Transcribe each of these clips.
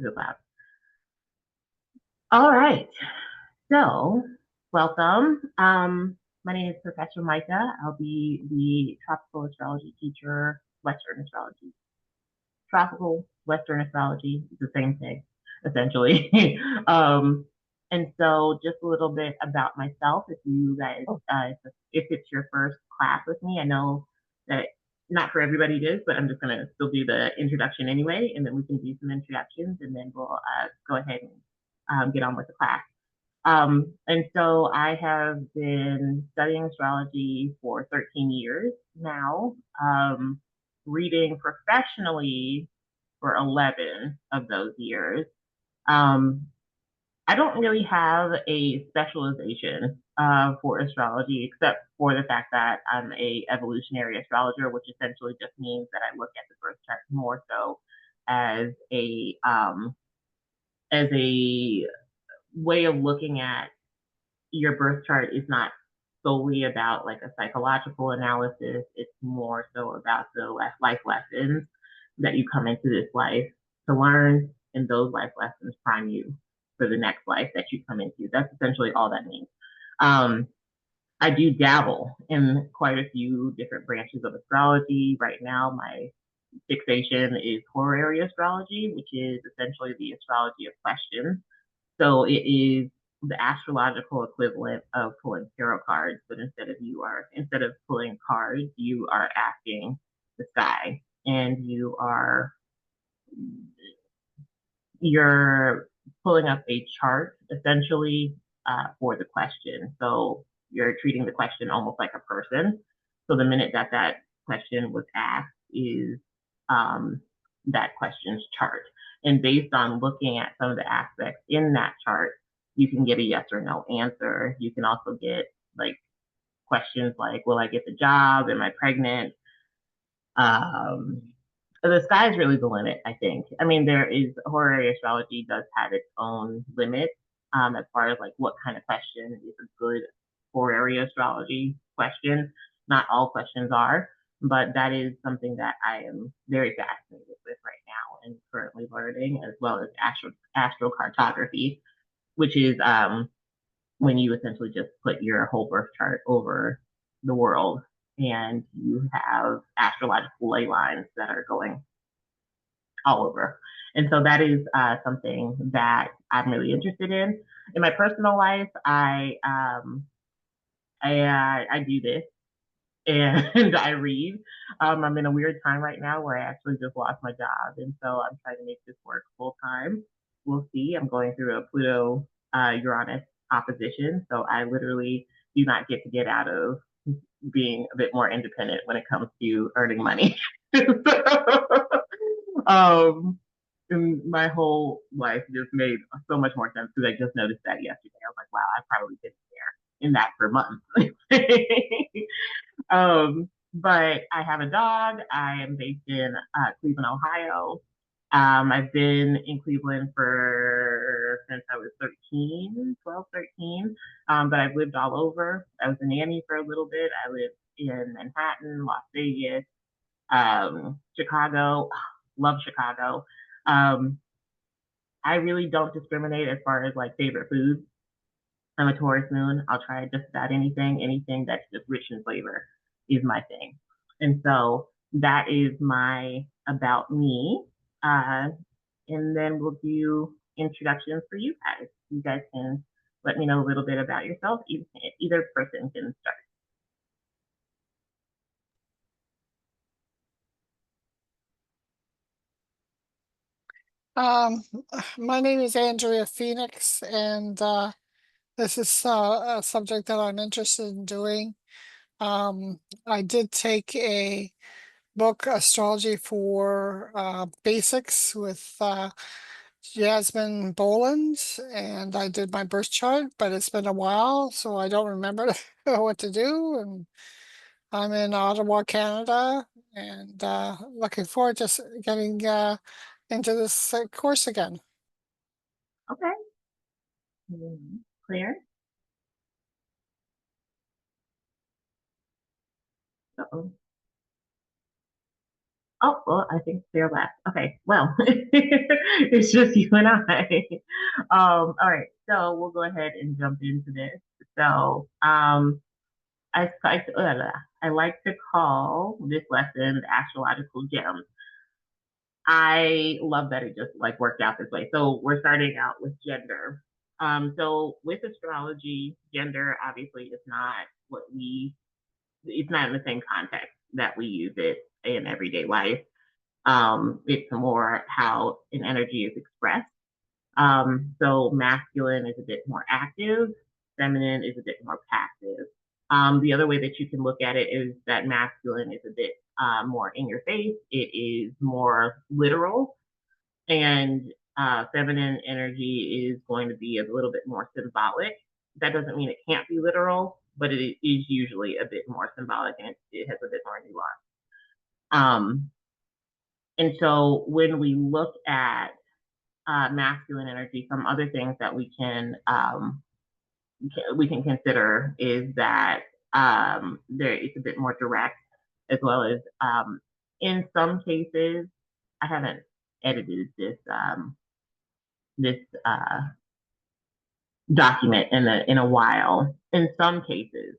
Good lab. All right. So, welcome. My name is Professor Micah. I'll be the tropical astrology teacher, Western astrology. Tropical Western astrology is the same thing, essentially. um, and so, just a little bit about myself. If you guys, if it's your first class with me, I know that not for everybody it is, but I'm just going to still do the introduction anyway, and then we can do some introductions, and then we'll go ahead and get on with the class. And so I have been studying astrology for 13 years now, reading professionally for 11 of those years. Um, I don't really have a specialization for astrology, except for the fact that I'm a evolutionary astrologer, which essentially just means that I look at the birth chart more so as a way of looking at your birth chart is not solely about like a psychological analysis. It's more so about the life lessons that you come into this life to learn, and those life lessons prime you for the next life that you come into. That's essentially all that means. Um, I do dabble in quite a few different branches of astrology. Right now, my fixation is horary astrology, which is essentially the astrology of questions. So it is the astrological equivalent of pulling tarot cards, but instead of pulling cards, you are asking the sky, and you're pulling up a chart essentially for the question. So you're treating the question almost like a person. So the minute that that question was asked is that question's chart. And based on looking at some of the aspects in that chart, you can get a yes or no answer. You can also get like questions like, will I get the job? Am I pregnant? Um, the sky is really the limit, I think. I mean, there is horary astrology does have its own limit as far as like what kind of question is a good horary astrology question. Not all questions are, but that is something that I am very fascinated with right now and currently learning, as well as astrocartography, which is when you essentially just put your whole birth chart over the world and you have astrological ley lines that are going all over. And so that is something that I'm really interested in. In my personal life, I do this and I read. I'm in a weird time right now where I actually just lost my job, and so I'm trying to make this work full time. We'll see. I'm going through a Pluto Uranus opposition, so I literally do not get out of being a bit more independent when it comes to earning money. um, and my whole life just made so much more sense because I just noticed that yesterday. I was like, wow, I've probably been there in that for months. But I have a dog. I am based in Cleveland, Ohio. I've been in Cleveland for since I was 13, 12, 13. But I've lived all over. I was a nanny for a little bit. I lived in Manhattan, Las Vegas, Chicago. Love Chicago. Um, I really don't discriminate as far as like favorite foods. I'm a Taurus moon. I'll try just about anything. Anything that's just rich in flavor is my thing. And so that is my about me. Uh, and then we'll do introductions for you guys. You guys can let me know a little bit about yourself. Either person can start. Um, my name is Andrea Phoenix, and this is a subject that I'm interested in doing. I did take a book, Astrology for Basics, with Jasmine Boland, and I did my birth chart, but it's been a while, so I don't remember what to do. And I'm in Ottawa, Canada, and looking forward to getting into this course again. Okay. Clear? Uh-oh. Oh, well, I think they're left. Okay, well, it's just you and I. All right, so we'll go ahead and jump into this. So, I like to call this lesson the astrological gems. I love that it just like worked out this way. So we're starting out with gender. So with astrology, gender obviously is not what it's not in the same context that we use it in everyday life. It's more how an energy is expressed. So masculine is a bit more active, feminine is a bit more passive. The other way that you can look at it is that masculine is a bit more in your face. It is more literal, and feminine energy is going to be a little bit more symbolic. That doesn't mean it can't be literal, but it is usually a bit more symbolic and it has a bit more nuance. And so when we look at masculine energy, some other things that we can consider is that there it's a bit more direct, as well as in some cases, I haven't edited this document in a while. In some cases,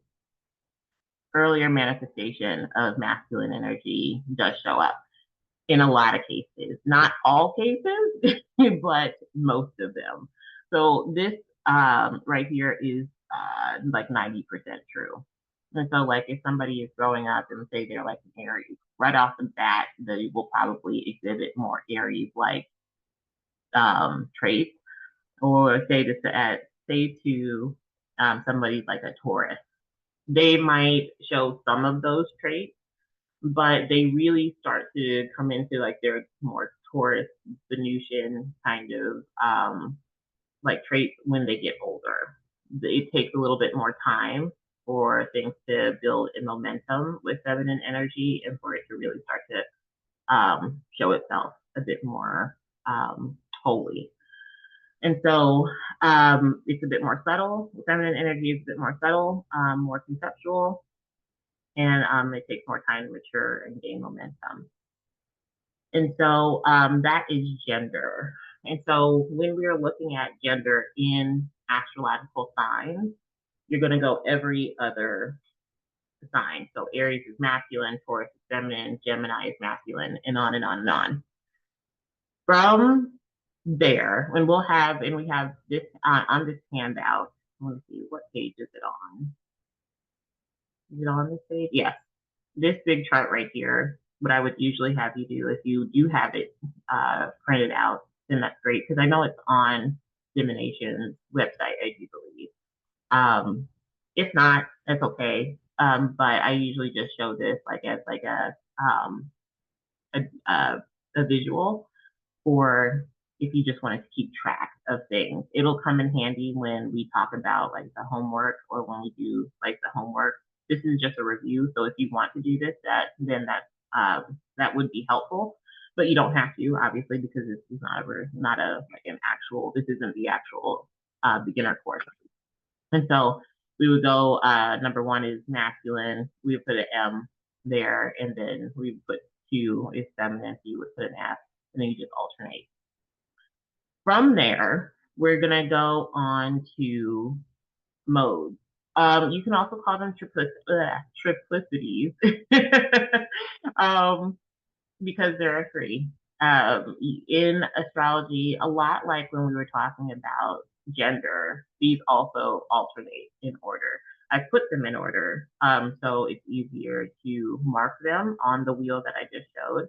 earlier manifestation of masculine energy does show up in a lot of cases, not all cases, but most of them. So this right here is like 90% true. And so like if somebody is growing up and say they're like an Aries, right off the bat, they will probably exhibit more Aries like traits, or say to somebody like a Taurus. They might show some of those traits, but they really start to come into like their more Taurus, Venusian kind of like traits when they get older. It takes a little bit more time for things to build in momentum with feminine energy and for it to really start to show itself a bit more wholly. And so it's a bit more subtle. Feminine energy is a bit more subtle, more conceptual, and it takes more time to mature and gain momentum. And so that is gender. And so when we are looking at gender in astrological signs, you're going to go every other sign. So Aries is masculine, Taurus is feminine, Gemini is masculine, and on and on and on. From there, and we have this on this handout. Let me see, what page is it on? Is it on this page? Yes. This big chart right here, what I would usually have you do if you do have it printed out, then that's great because I know it's on Dimination's website, I do believe. If not, that's okay. But I usually just show this like as like a visual, or if you just wanted to keep track of things. It'll come in handy when we talk about like the homework or when we do like the homework. This is just a review, so if you want to do this, that would be helpful. But you don't have to, obviously, because this is not a like an actual. This isn't the actual beginner course. And so we would go. Number one is masculine. We would put an M there, and then we would put two is feminine. So you would put an S, and then you just alternate. From there, we're gonna go on to modes. You can also call them triplicities because there are three. In astrology, a lot like when we were talking about gender, these also alternate in order. I put them in order so it's easier to mark them on the wheel that I just showed.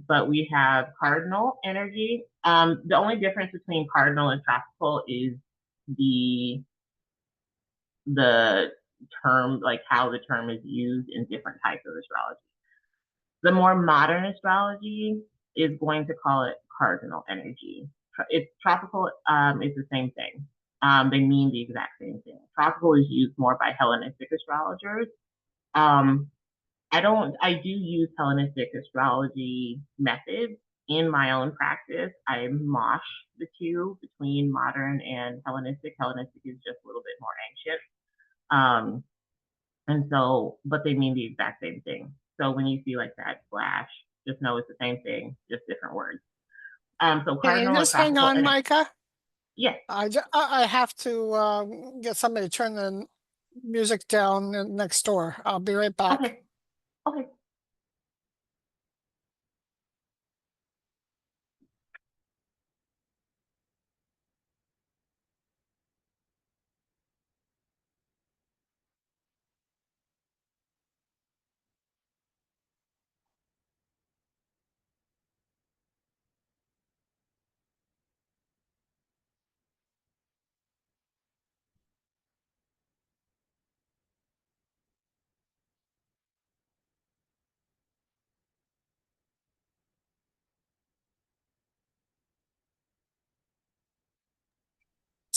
But we have cardinal energy. The only difference between cardinal and tropical is the the term, like how the term is used in different types of astrology. The more modern astrology is going to call it cardinal energy. It's tropical is the same thing. They mean the exact same thing. Tropical is used more by Hellenistic astrologers. Um, I do use Hellenistic astrology methods in my own practice. I mosh the two between modern and Hellenistic. Hellenistic is just a little bit more anxious. And so, but they mean the exact same thing. So when you see like that flash Just know it's the same thing, just different words. So Can you cardinal and just hang tropical, on, and Micah? yes, I have to get somebody to turn the music down next door. I'll be right back. okay, okay.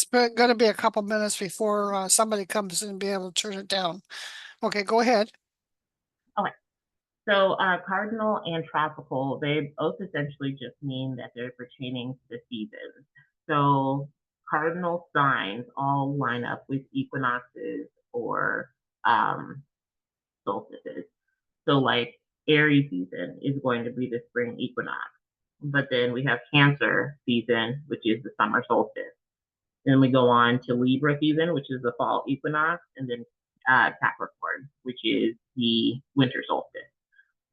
It's going to be a couple minutes before somebody comes in and be able to turn it down. Okay, go ahead. Okay. So cardinal and tropical, they both essentially just mean that they're pertaining to the seasons. So cardinal signs all line up with equinoxes or um, solstices. So like Aries season is going to be the spring equinox, but then we have Cancer season, which is the summer solstice. Then we go on to Libra season, which is the fall equinox, and then Capricorn, which is the winter solstice.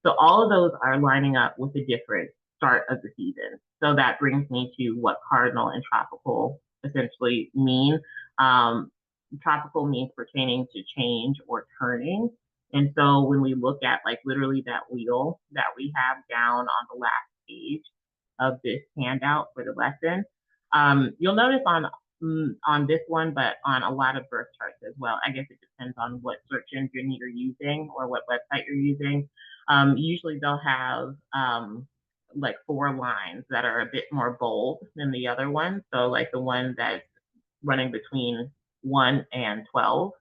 So all of those are lining up with a different start of the season. So that brings me to what cardinal and tropical essentially mean. Tropical means pertaining to change or turning. And so when we look at like literally that wheel that we have down on the last page of this handout for the lesson, you'll notice on this one, but on a lot of birth charts as well. I guess it depends on what search engine you're using or what website you're using. Usually they'll have like 4 lines that are a bit more bold than the other one. So like the one that's running between 1 and 12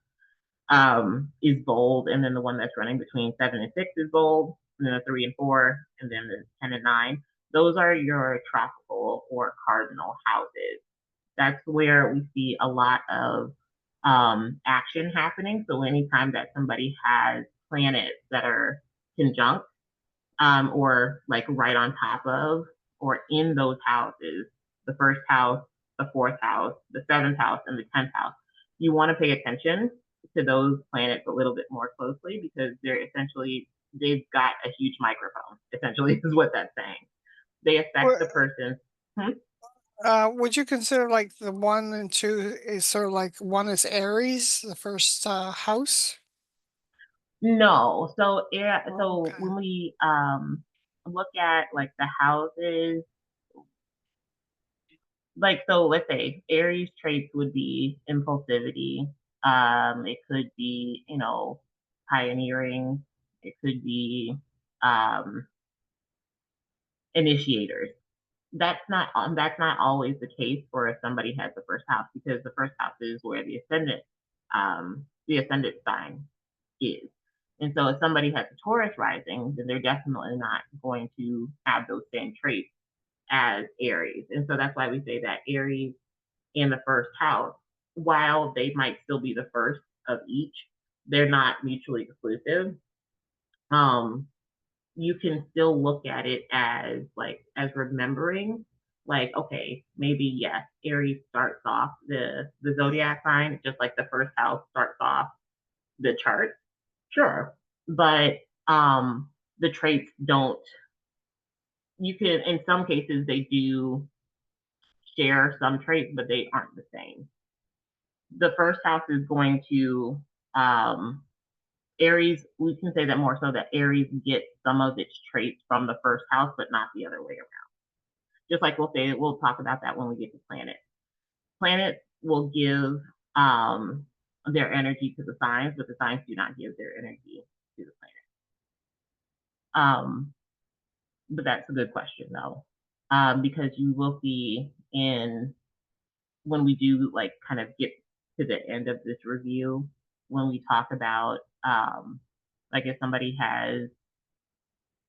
is bold, and then the one that's running between 7 and 6 is bold, and then the 3 and 4, and then the 10 and 9. Those are your tropical or cardinal houses. That's where we see a lot of action happening. So anytime that somebody has planets that are conjunct or like right on top of or in those houses, the first house, the fourth house, the seventh house, and the 10th house, you want to pay attention to those planets a little bit more closely because they're essentially, they've got a huge microphone, essentially, is what that's saying. They affect the person. Hmm? Would you consider like the 1 and 2 is sort of like one is Aries, the first house? No. So yeah, Oh, so okay. when we look at like the houses, like so let's say Aries traits would be impulsivity. It could be, pioneering. It could be um initiators. That's not always the case for if somebody has the first house because the first house is where the ascendant sign is. And so if somebody has a Taurus rising, then they're definitely not going to have those same traits as Aries. And so that's why we say that Aries in the first house, while they might still be the first of each, they're not mutually exclusive. Um, you can still look at it as like as remembering, like, okay, maybe yes, Aries starts off the zodiac sign, just like the first house starts off the chart. Sure. But the traits don't, you can, in some cases, they do share some traits, but they aren't the same. The first house is going to, um, Aries, we can say that more so that Aries gets some of its traits from the first house, but not the other way around. Just like we'll talk about that when we get to planets. Planets will give their energy to the signs, but the signs do not give their energy to the planet. But that's a good question though, because you will see in when we do like kind of get to the end of this review, when we talk about like if somebody has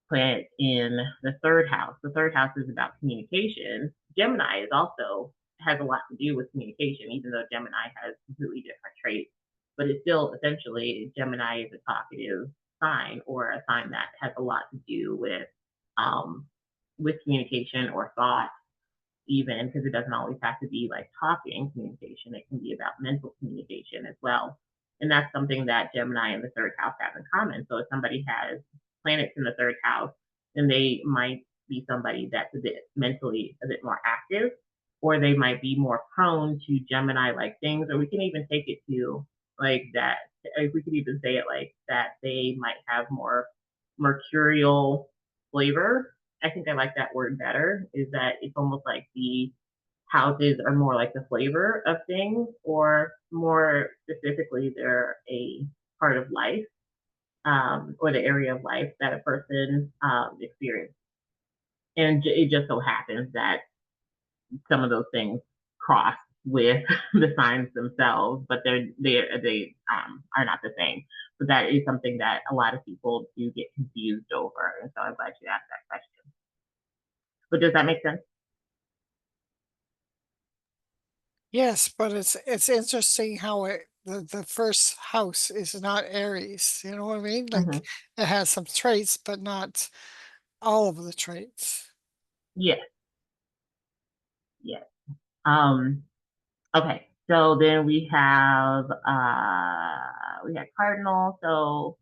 planet in the third house is about communication. Gemini is also has a lot to do with communication, even though Gemini has completely different traits. But it's still essentially Gemini is a talkative sign or a sign that has a lot to do with um, with communication or thought, even because it doesn't always have to be like talking communication. It can be about mental communication as well. And that's something that Gemini and the third house have in common. So if somebody has planets in the third house, then they might be somebody that's a bit mentally a bit more active, or they might be more prone to Gemini like things, or we can even take it to like that. If we could even say it like that, they might have more mercurial flavor. I think I like that word better, is that it's almost like the houses are more like the flavor of things, or more specifically, they're a part of life, or the area of life that a person experiences. And it just so happens that some of those things cross with the signs themselves, but they are not the same. But that is something that a lot of people do get confused over, and so I'm glad you asked that question. But does that make sense? Yes, but it's interesting how the first house is not Aries. You know what I mean? Mm-hmm. Like it has some traits, but not all of the traits. Yes, yes. Um, okay, so then we had cardinal. So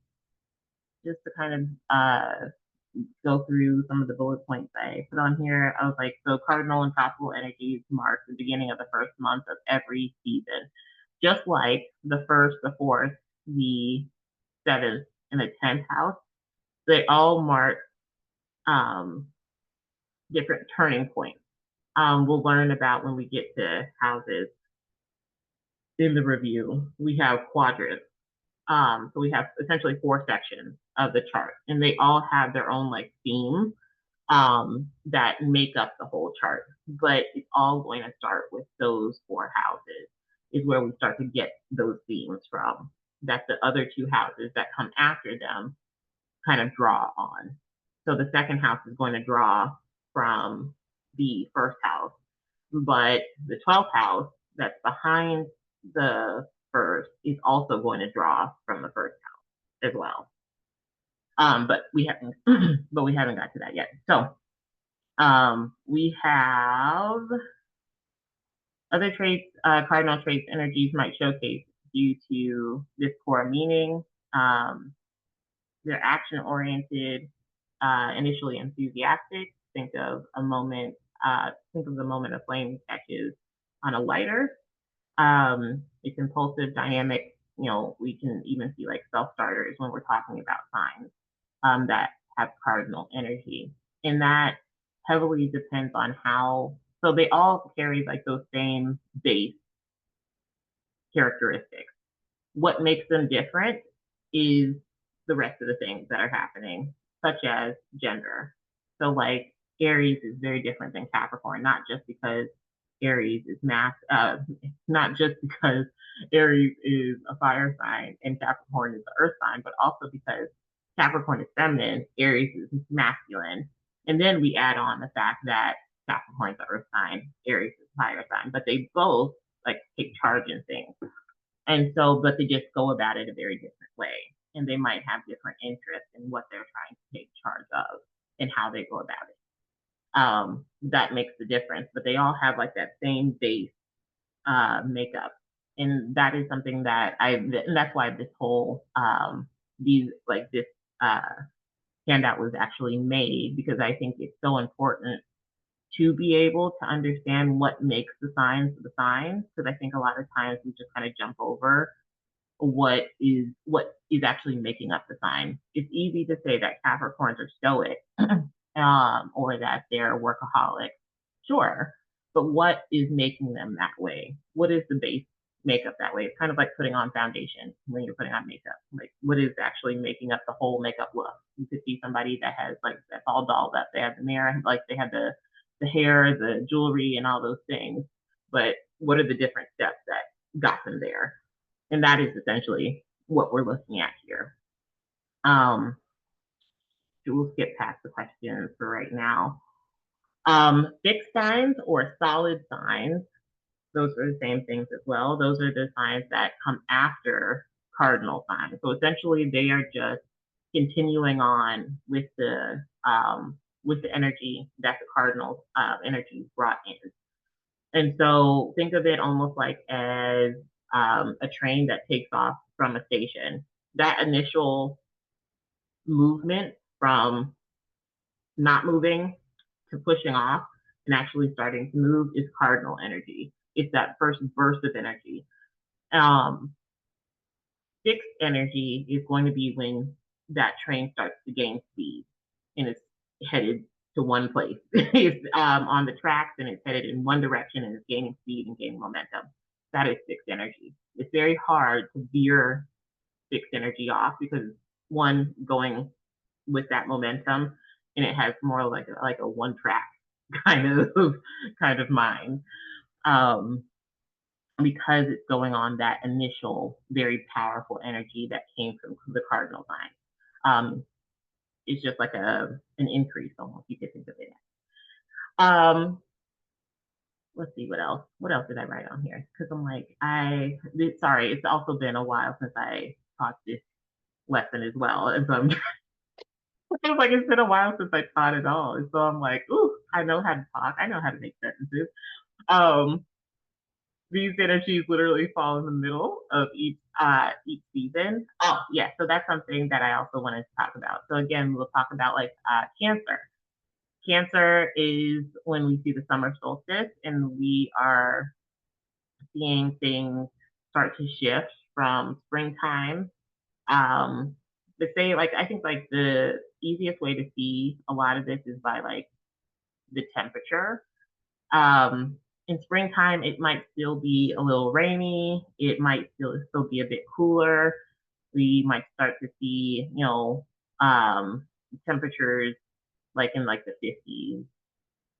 just to kind of go through some of the bullet points I put on here, I was like, so cardinal and tropical energies mark the beginning of the first month of every season. Just like the first, the fourth, the seventh, and the 10th house, they all mark um, different turning points. We'll learn about when we get to houses in the review. We have quadrants. So we have essentially four sections of the chart, and they all have their own like theme that make up the whole chart. But it's all going to start with those four houses, is where we start to get those themes from. That the other two houses that come after them kind of draw on. So the second house is going to draw from the first house, but the 12th house that's behind the first is also going to draw from the first house as well. But we haven't, but we haven't got to that yet. So we have other traits, cardinal traits, energies might showcase due to this core meaning. Um, they're action oriented, initially enthusiastic. Think of a moment, think of the moment a flame catches on a lighter. It's impulsive, dynamic. We can even see like self starters when we're talking about signs that have cardinal energy. And that heavily depends on how, so they all carry like those same base characteristics. What makes them different is the rest of the things that are happening, such as gender. So, like, Aries is very different than Capricorn, not just because Aries is not just because Aries is a fire sign and Capricorn is the earth sign, but also because Capricorn is feminine, Aries is masculine. And then we add on the fact that Capricorn is the earth sign, Aries is a fire sign, but they both like take charge in things. And so, but they just go about it a very different way. And they might have different interests in what they're trying to take charge of and how they go about it. That makes the difference. But they all have like that same base makeup. And that is something that and that's why this whole, this uh, handout was actually made, because I think it's so important to be able to understand what makes the signs, because I think a lot of times we just kind of jump over what is actually making up the sign. It's easy to say that Capricorns are stoic, or that they're workaholics, sure, but what is making them that way? What is the base makeup that way? It's kind of like putting on foundation when you're putting on makeup. Like, what is actually making up the whole makeup look? You could see somebody that has like that's all dolled up. They have the mirror, like they have the hair, the jewelry, and all those things. But what are the different steps that got them there? And that is essentially what we're looking at here. Um, we'll skip past the questions for right now. Fixed signs or solid signs, those are the same things as well. Those are the signs that come after cardinal signs. So essentially, they are just continuing on with with the energy that the cardinal energy brought in. And so think of it almost like as a train that takes off from a station. That initial movement from not moving to pushing off and actually starting to move is cardinal energy. It's that first burst of energy. Um, Fixed energy is going to be when that train starts to gain speed and it's headed to one place. It's on the tracks and it's headed in one direction and it's gaining speed and gaining momentum. That is fixed energy. It's very hard to veer fixed energy off because one going with that momentum and it has more like a one track kind of mind. Um, because it's going on that initial very powerful energy that came from the cardinal sign. It's just like an increase almost, you could think of it as. Let's see what else. What else did I write on here? Because I'm like, sorry, it's also been a while since I taught this lesson as well. And so I'm it's like it's been a while since I taught it all. And so I'm like, ooh, I know how to talk. I know how to make sentences. Um, these energies literally fall in the middle of each season. Oh yeah, so that's something that I also wanted to talk about. So again, we'll talk about like Cancer. Cancer is when we see the summer solstice and we are seeing things start to shift from springtime. To say like I think like the easiest way to see a lot of this is by like the temperature. Um, in springtime, it might still be a little rainy. It might still be a bit cooler. We might start to see, temperatures like in like the 50s,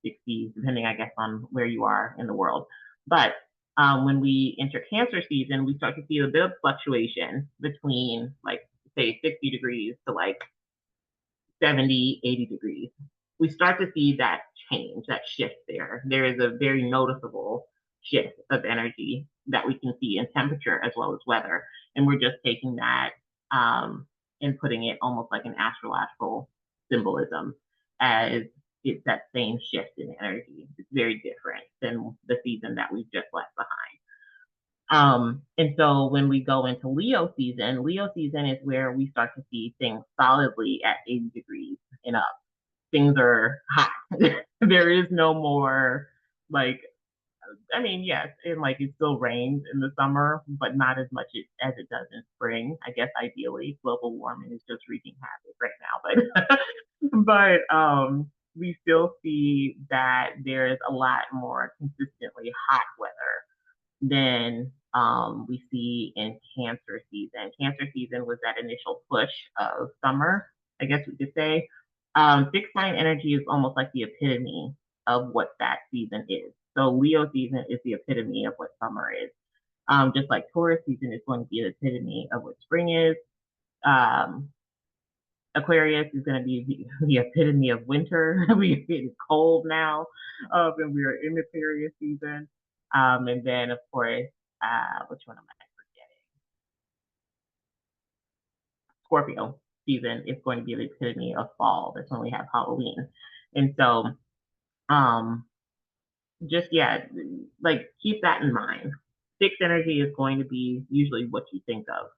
60s, depending, I guess, on where you are in the world. But when we enter Cancer season, we start to see a bit of fluctuation between like, say, 60 degrees to like 70, 80 degrees. We start to see that change, that shift there. There is a very noticeable shift of energy that we can see in temperature as well as weather. And we're just taking that and putting it almost like an astrological symbolism as it's that same shift in energy. It's very different than the season that we've just left behind. And so when we go into Leo season is where we start to see things solidly at 80 degrees and up. Things are hot. There is no more like, I mean, yes, and like it still rains in the summer, but not as much as it does in spring. I guess ideally, global warming is just wreaking havoc right now, but we still see that there is a lot more consistently hot weather than we see in Cancer season. Cancer season was that initial push of summer, I guess we could say. Fixed sign energy is almost like the epitome of what that season is. So Leo season is the epitome of what summer is. Just like Taurus season is going to be the epitome of what spring is. Um, Aquarius is going to be the epitome of winter. We're getting cold now, and we are in Aquarius season. And then, of course, which one am I forgetting? Scorpio season is going to be the epitome of fall. That's when we have Halloween. And so, um, just, yeah, like keep that in mind. Fixed energy is going to be usually what you think of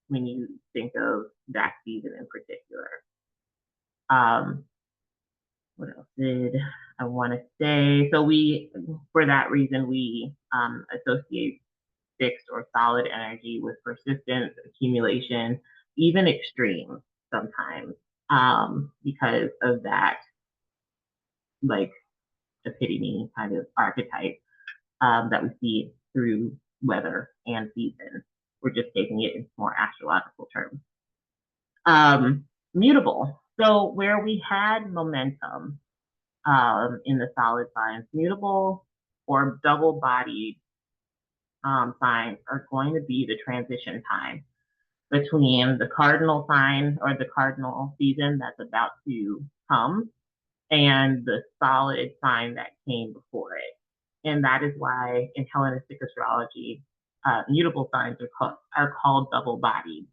when you think of that season in particular. Um, what else did I want to say? So for that reason, we associate fixed or solid energy with persistence, accumulation, even extreme sometimes, because of that like epitome kind of archetype that we see through weather and season. We're just taking it in more astrological terms. Mutable. So where we had momentum in the solid signs, mutable or double-bodied signs are going to be the transition time between the cardinal sign or the cardinal season that's about to come and the solid sign that came before it. And that is why in Hellenistic astrology, mutable signs are called double bodied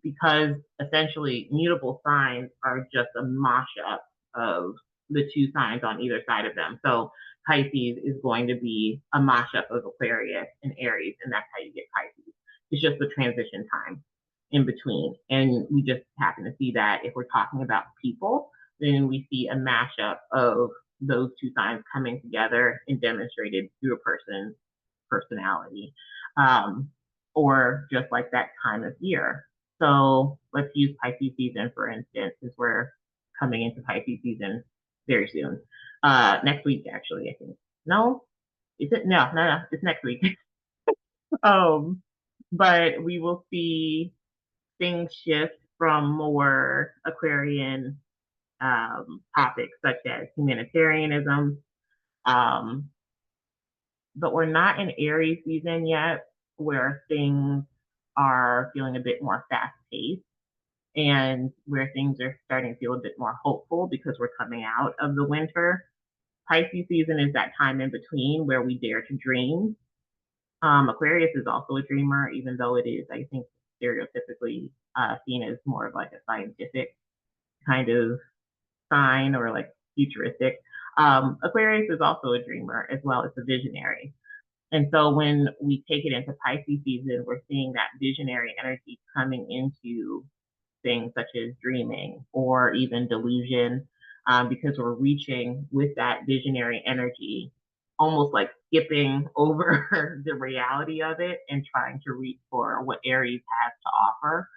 because essentially mutable signs are just a mosh up of the two signs on either side of them. So Pisces is going to be a mashup of Aquarius and Aries, and that's how you get Pisces. It's just the transition time in between. And we just happen to see that if we're talking about people, then we see a mashup of those two signs coming together and demonstrated through a person's personality, um, or just like that time of year. So let's use Pisces season, for instance, since we're coming into Pisces season very soon. Next week, actually, I think. No, is it? No, it's next week. um, but we will see things shift from more Aquarian topics such as humanitarianism. Um, but we're not in Aries season yet, where things are feeling a bit more fast paced and where things are starting to feel a bit more hopeful because we're coming out of the winter. Pisces season is that time in between where we dare to dream. Aquarius is also a dreamer, even though it is, I think, stereotypically seen as more of like a scientific kind of sign or like futuristic. Aquarius is also a dreamer as well as a visionary. And so when we take it into Pisces season, we're seeing that visionary energy coming into things such as dreaming or even delusion, because we're reaching with that visionary energy, almost like skipping over the reality of it and trying to reach for what Aries has to offer.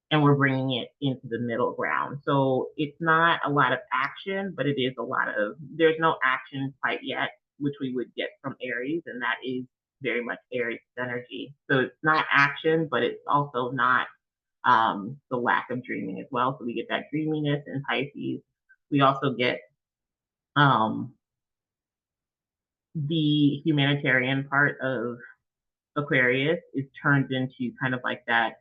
And we're bringing it into the middle ground. So it's not a lot of action, but it is a lot of, there's no action quite yet, which we would get from Aries, and that is very much Aries energy. So it's not action, but it's also not the lack of dreaming as well. So we get that dreaminess in Pisces. We also get um, the humanitarian part of Aquarius is turned into kind of like that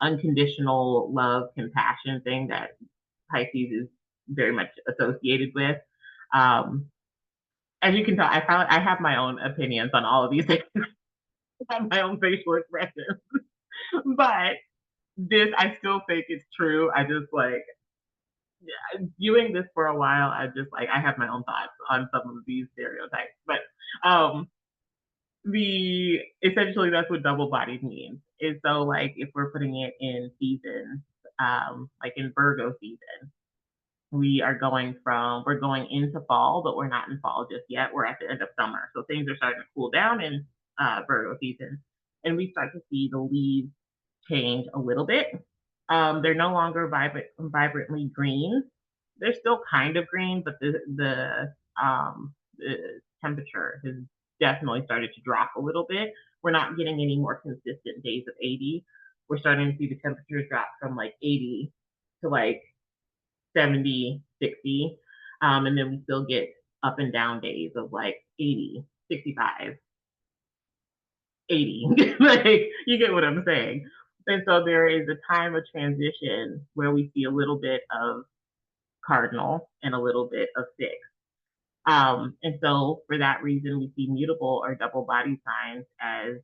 unconditional love, compassion thing that Pisces is very much associated with. Um, as you can tell, I have my own opinions on all of these things. I have my own facial expressions, but this I still think it's true. I just like viewing this for a while. I just like I have my own thoughts on some of these stereotypes, but um, the essentially that's what double bodied means. Is so like if we're putting it in seasons, like in Virgo season, we're going into fall, but we're not in fall just yet. We're at the end of summer, so things are starting to cool down in Virgo season, and we start to see the leaves change a little bit. They're no longer vibrantly green. They're still kind of green, but the temperature has definitely started to drop a little bit. We're not getting any more consistent days of 80. We're starting to see the temperatures drop from like 80 to like 70, 60. And then we still get up and down days of like 80, 65, 80. Like, you get what I'm saying. And so there is a time of transition where we see a little bit of cardinal and a little bit of fixed. And so for that reason, we see mutable or double body signs as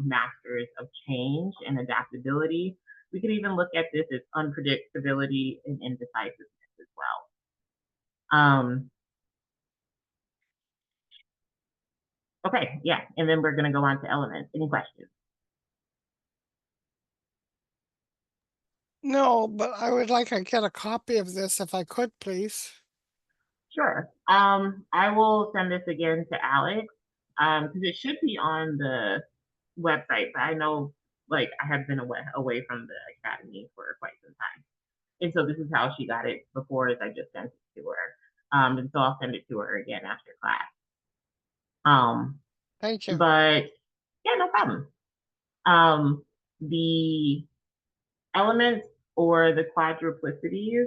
masters of change and adaptability. We could even look at this as unpredictability and indecisiveness as well. Okay, yeah, and then we're going to go on to elements. Any questions? No, but I would like to get a copy of this if I could, please. Sure. I will send this again to Alex because it should be on the website, but I know like I have been away from the academy for quite some time, and so this is how she got it before, is I just sent it to her, and so I'll send it to her again after class. Um, Thank you. but yeah, no problem. Um, the elements or the quadruplicities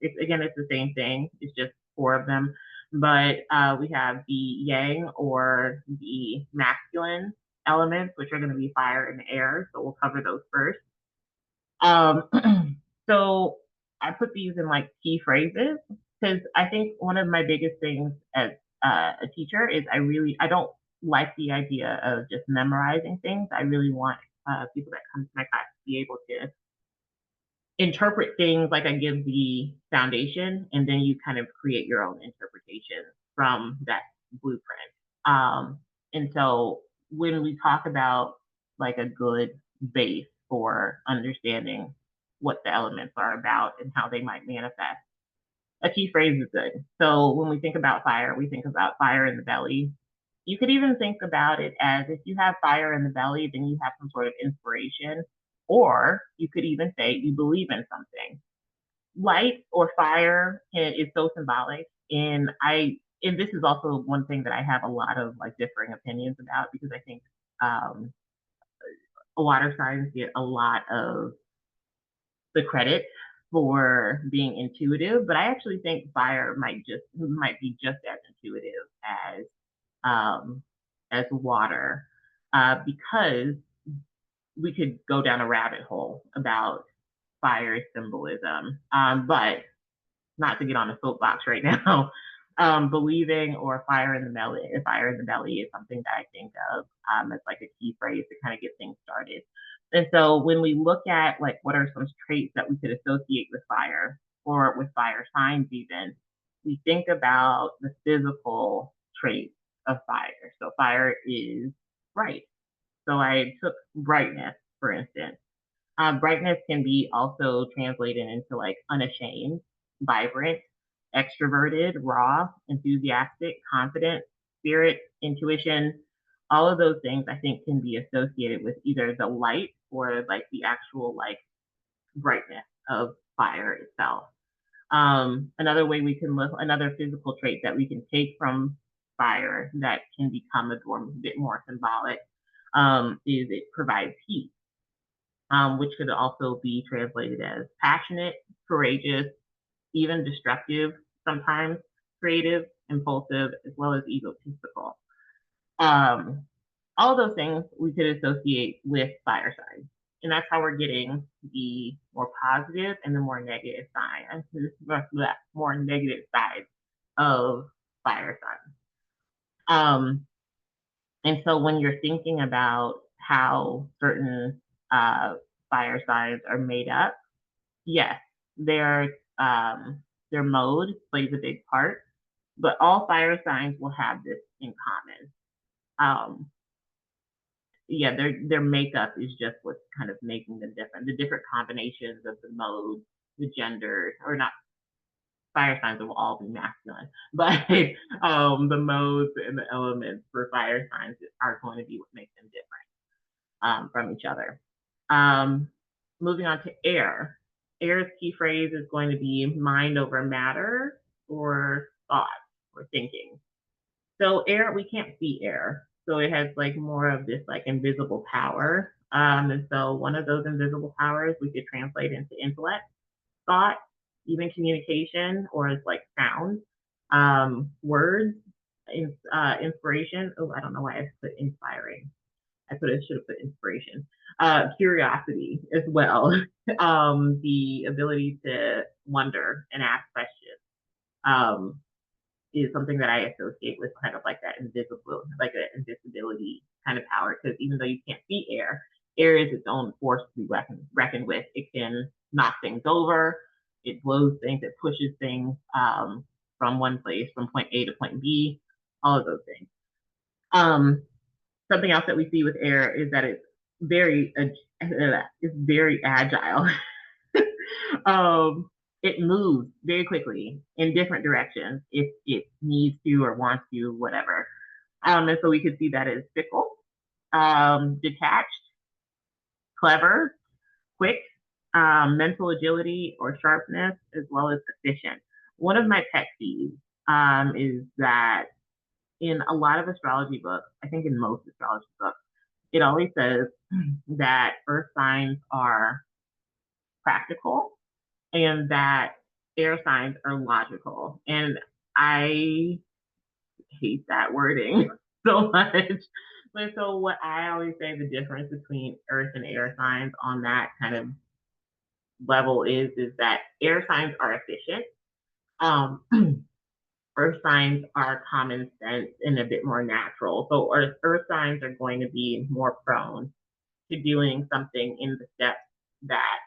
it's the same thing. It's just four of them, but we have the yang or the masculine elements, which are going to be fire and air. So we'll cover those first. Um, so I put these in like key phrases because I think one of my biggest things as a teacher is I don't like the idea of just memorizing things. I really want people that come to my class to be able to interpret things, like I give the foundation, and then you kind of create your own interpretation from that blueprint. Um, and so when we talk about like a good base for understanding what the elements are about and how they might manifest, a key phrase is good. So when we think about fire, we think about fire in the belly. You could even think about it as if you have fire in the belly, then you have some sort of inspiration, or you could even say you believe in something. Light or fire is so symbolic, and this is also one thing that I have a lot of like differing opinions about, because I think um, water signs get a lot of the credit for being intuitive, but I actually think fire might be just as intuitive um, as water, because we could go down a rabbit hole about fire symbolism. But not to get on a soapbox right now. Believing or fire in the belly is something that I think of as like a key phrase to kind of get things started. And so when we look at like what are some traits that we could associate with fire or with fire signs even, we think about the physical traits of fire. So fire is bright. So I took brightness, for instance. Brightness can be also translated into like unashamed, vibrant, extroverted, raw, enthusiastic, confident, spirit, intuition. All of those things I think can be associated with either the light or like the actual like brightness of fire itself. Another physical trait that we can take from fire that can become a bit more symbolic, is it provides heat, which could also be translated as passionate, courageous, even destructive, sometimes creative, impulsive, as well as egotistical. Um, all those things we could associate with fire signs. And that's how we're getting the more positive and the more negative signs, more negative sides of fire signs. Um, and so when you're thinking about how certain uh, fire signs are made up, yes, their their mode plays a big part, but all fire signs will have this in common. Um, yeah, their makeup is just what's kind of making them different. The different combinations of the modes, the genders, or not, fire signs will all be masculine, but the modes and the elements for fire signs are going to be what makes them different from each other. Um, moving on to air. Air's key phrase is going to be mind over matter or thought or thinking. So air, we can't see air. So it has like more of this like invisible power. And so one of those invisible powers we could translate into intellect, thought, even communication, or as like sound, words, inspiration. Oh, I don't know why I put inspiring. Should have put inspiration. Curiosity as well. The ability to wonder and ask questions. Um, is something that I associate with kind of like that invisibility kind of power. Because even though you can't see air, air is its own force to be reckoned with. It can knock things over, it blows things, it pushes things from one place, from point A to point B, all of those things. Something else that we see with air is that it's very agile. um, it moves very quickly in different directions if it needs to or wants to, whatever. And so we could see that as fickle, detached, clever, quick, mental agility or sharpness, as well as efficient. One of my pet peeves is that in a lot of astrology books, I think in most astrology books, it always says that earth signs are practical and that air signs are logical. And I hate that wording so much. But so what I always say the difference between earth and air signs on that kind of level is that air signs are efficient. Um, earth signs are common sense and a bit more natural. So earth signs are going to be more prone to doing something in the steps that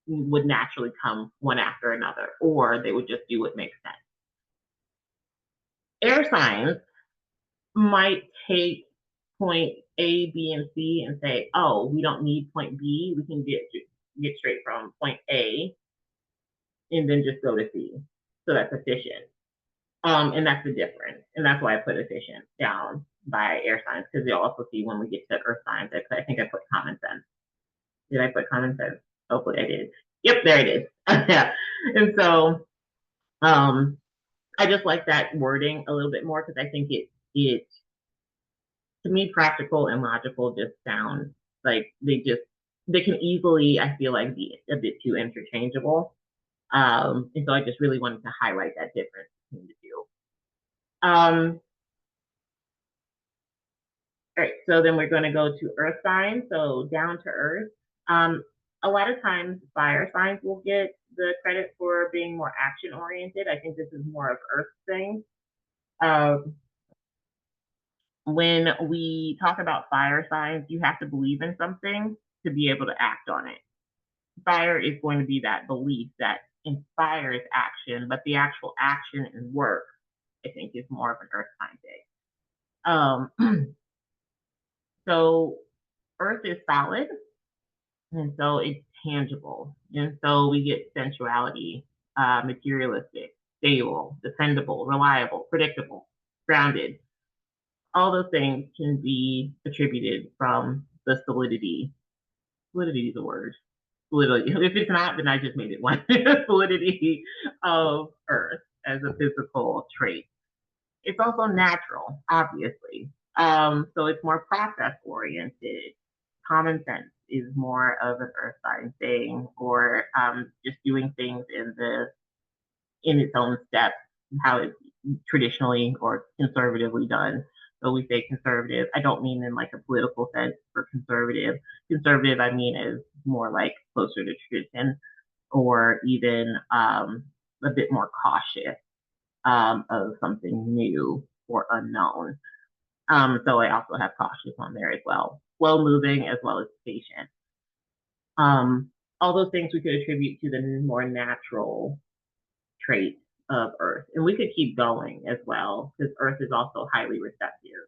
would naturally come one after another, or they would just do what makes sense. Air signs might take point A, B, and C and say, oh, we don't need point B. We can get straight from point A and then just go to C. So that's efficient. And that's the difference. And that's why I put efficient down by air signs, because you'll also see when we get to earth signs, I think I put common sense. Did I put common sense? Hopefully I did. Yep, there it is. Yeah. And so I just like that wording a little bit more, because I think it to me, practical and logical just sound like they can easily, I feel like, be a bit too interchangeable. And so I just really wanted to highlight that difference between the two. All right, so then we're going to go to earth signs, so down to earth. A lot of times fire signs will get the credit for being more action oriented. I think this is more of earth thing. When we talk about fire signs, you have to believe in something to be able to act on it. Fire is going to be that belief that inspires action, but the actual action and work, I think, is more of an earth sign day. So earth is solid, and so it's tangible. And so we get sensuality, materialistic, stable, dependable, reliable, predictable, grounded. All those things can be attributed from the solidity. Solidity is a word. Solidity. If it's not, then I just made it one. Solidity of Earth as a physical trait. It's also natural, obviously. So it's more process oriented. Common sense is more of an earth sign thing, or just doing things in its own steps, how it's traditionally or conservatively done. So we say conservative. I don't mean in like a political sense for conservative. Conservative, I mean, is more like closer to tradition, or even a bit more cautious of something new or unknown. So I also have cautious on there as well. Slow moving as well as patient. All those things we could attribute to the more natural traits of Earth. And we could keep going as well, because Earth is also highly receptive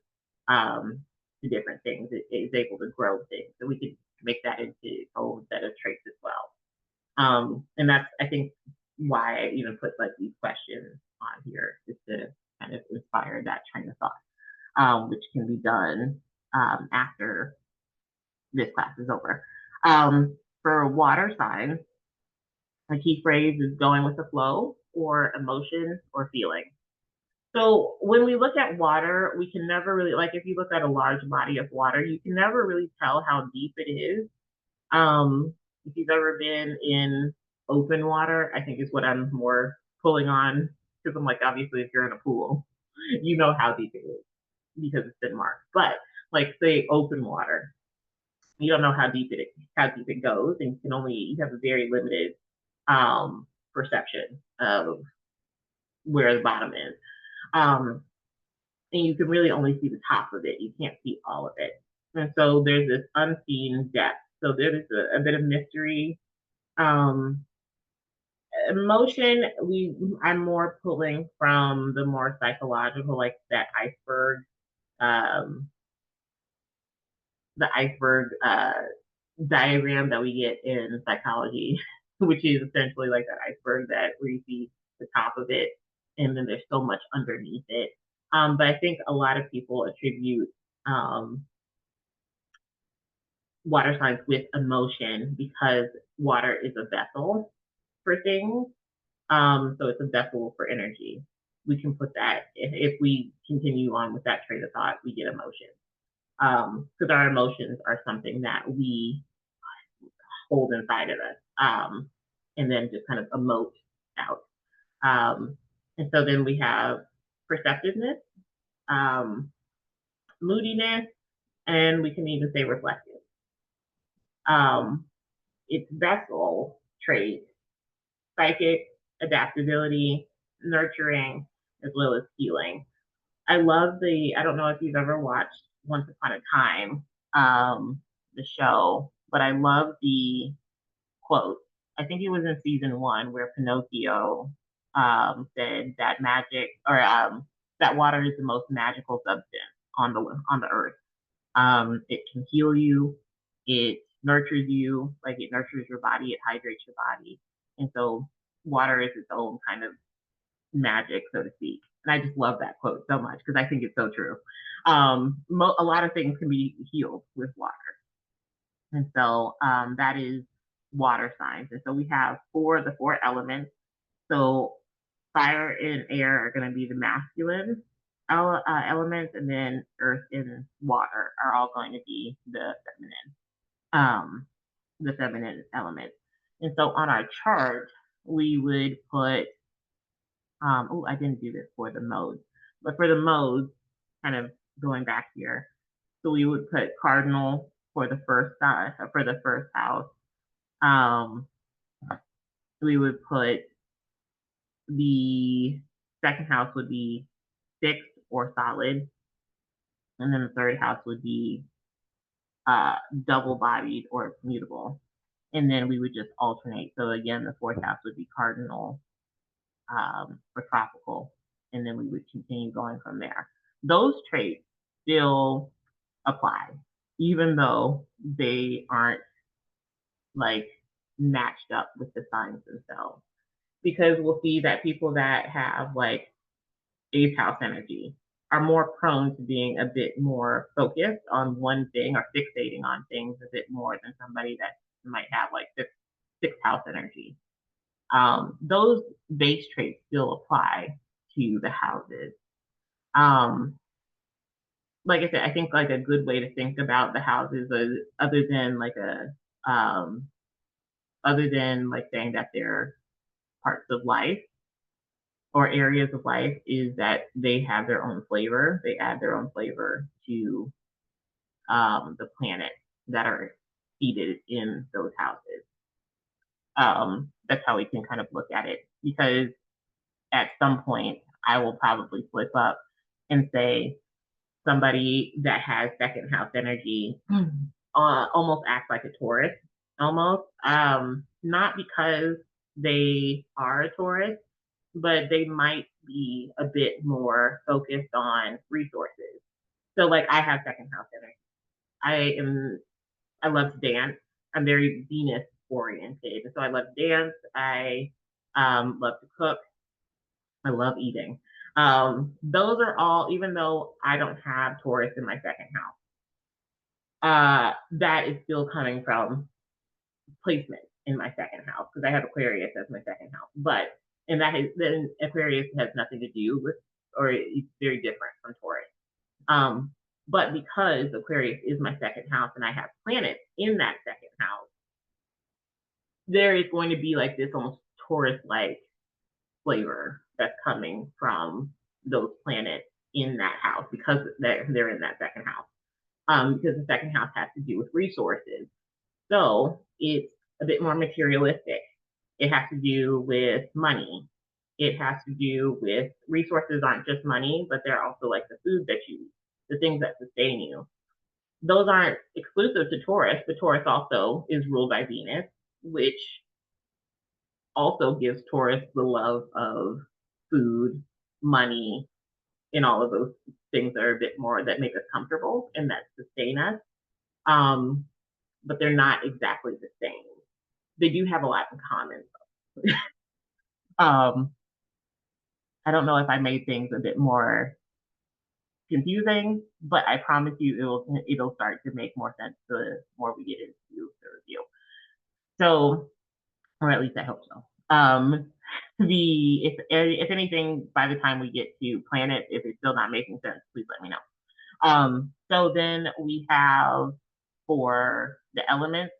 to different things. It is able to grow things. So we could make that into its own set of traits as well. And that's, I think, why I even put like these questions on here, just to kind of inspire that train of thought, which can be done after this class is over. For water signs, a key phrase is going with the flow, or emotion, or feeling. So when we look at water, we can never really, like if you look at a large body of water, you can never really tell how deep it is. If you've ever been in open water, I think is what I'm more pulling on, because I'm like, obviously, if you're in a pool, you know how deep it is because it's been marked. But like say open water, you don't know how deep it goes, and you have a very limited perception of where the bottom is. And you can really only see the top of it. You can't see all of it. And so there's this unseen depth. So there's a bit of mystery. Emotion, I'm more pulling from the more psychological, like that iceberg, the iceberg diagram that we get in psychology, which is essentially like that iceberg that where you see the top of it, and then there's so much underneath it. But I think a lot of people attribute water signs with emotion, because water is a vessel for things. So it's a vessel for energy. We can put that, if we continue on with that train of thought, we get emotion. Because our emotions are something that we hold inside of us, and then just kind of emote out. And so then we have perceptiveness, moodiness, and we can even say reflective. It's vessel trait, psychic, adaptability, nurturing, as well as healing. I don't know if you've ever watched Once Upon a Time, the show, but I love the quote. I think it was in season one where Pinocchio said that magic or that water is the most magical substance on the earth. It can heal you, it nurtures you, like it nurtures your body, it hydrates your body, and so water is its own kind of magic, so to speak. And I just love that quote so much because I think it's so true. A lot of things can be healed with water. And so that is water signs. And so we have the four elements. So fire and air are going to be the masculine elements, and then earth and water are all going to be um, the feminine elements. And so on our chart, we would put, oh, I didn't do this for the modes, but for the modes, kind of going back here, so we would put cardinal for the first house. Um, we would put the second house would be fixed or solid, and then the third house would be double bodied or mutable. And then we would just alternate. So again, the fourth house would be cardinal or tropical, and then we would continue going from there. Those traits still apply, even though they aren't like matched up with the signs themselves. Because we'll see that people that have like eighth house energy are more prone to being a bit more focused on one thing or fixating on things a bit more than somebody that might have like sixth house energy. Those base traits still apply to the houses. Um, like I said, I think like a good way to think about the houses is other than like saying that they're parts of life or areas of life is that they have their own flavor. They add their own flavor to the planet that are seated in those houses. That's how we can kind of look at it because at some point I will probably flip up and say somebody that has second house energy almost acts like a Taurus, almost. Not because they are a Taurus, but they might be a bit more focused on resources. So like I have second house energy. I love to dance. I'm very Venus oriented. So I love to dance. I love to cook. I love eating. Those are all, even though I don't have Taurus in my second house, that is still coming from placement in my second house because I have Aquarius as my second house. But and that is then Aquarius has nothing to do with, or it's very different from Taurus. But because Aquarius is my second house and I have planets in that second house, there is going to be like this almost Taurus-like flavor that's coming from those planets in that house because they're in that second house. Because the second house has to do with resources. So it's a bit more materialistic. It has to do with money. It has to do with resources aren't just money, but they're also like the food that you eat, the things that sustain you. Those aren't exclusive to Taurus, but Taurus also is ruled by Venus, which also gives Taurus the love of food, money, and all of those things that are a bit more that make us comfortable and that sustain us. But they're not exactly the same. They do have a lot in common. um, I don't know if I made things a bit more confusing, but I promise you it'll start to make more sense the more we get into the review. So, or at least I hope so. If anything, by the time we get to planet, if it's still not making sense, please let me know. So then we have for the elements,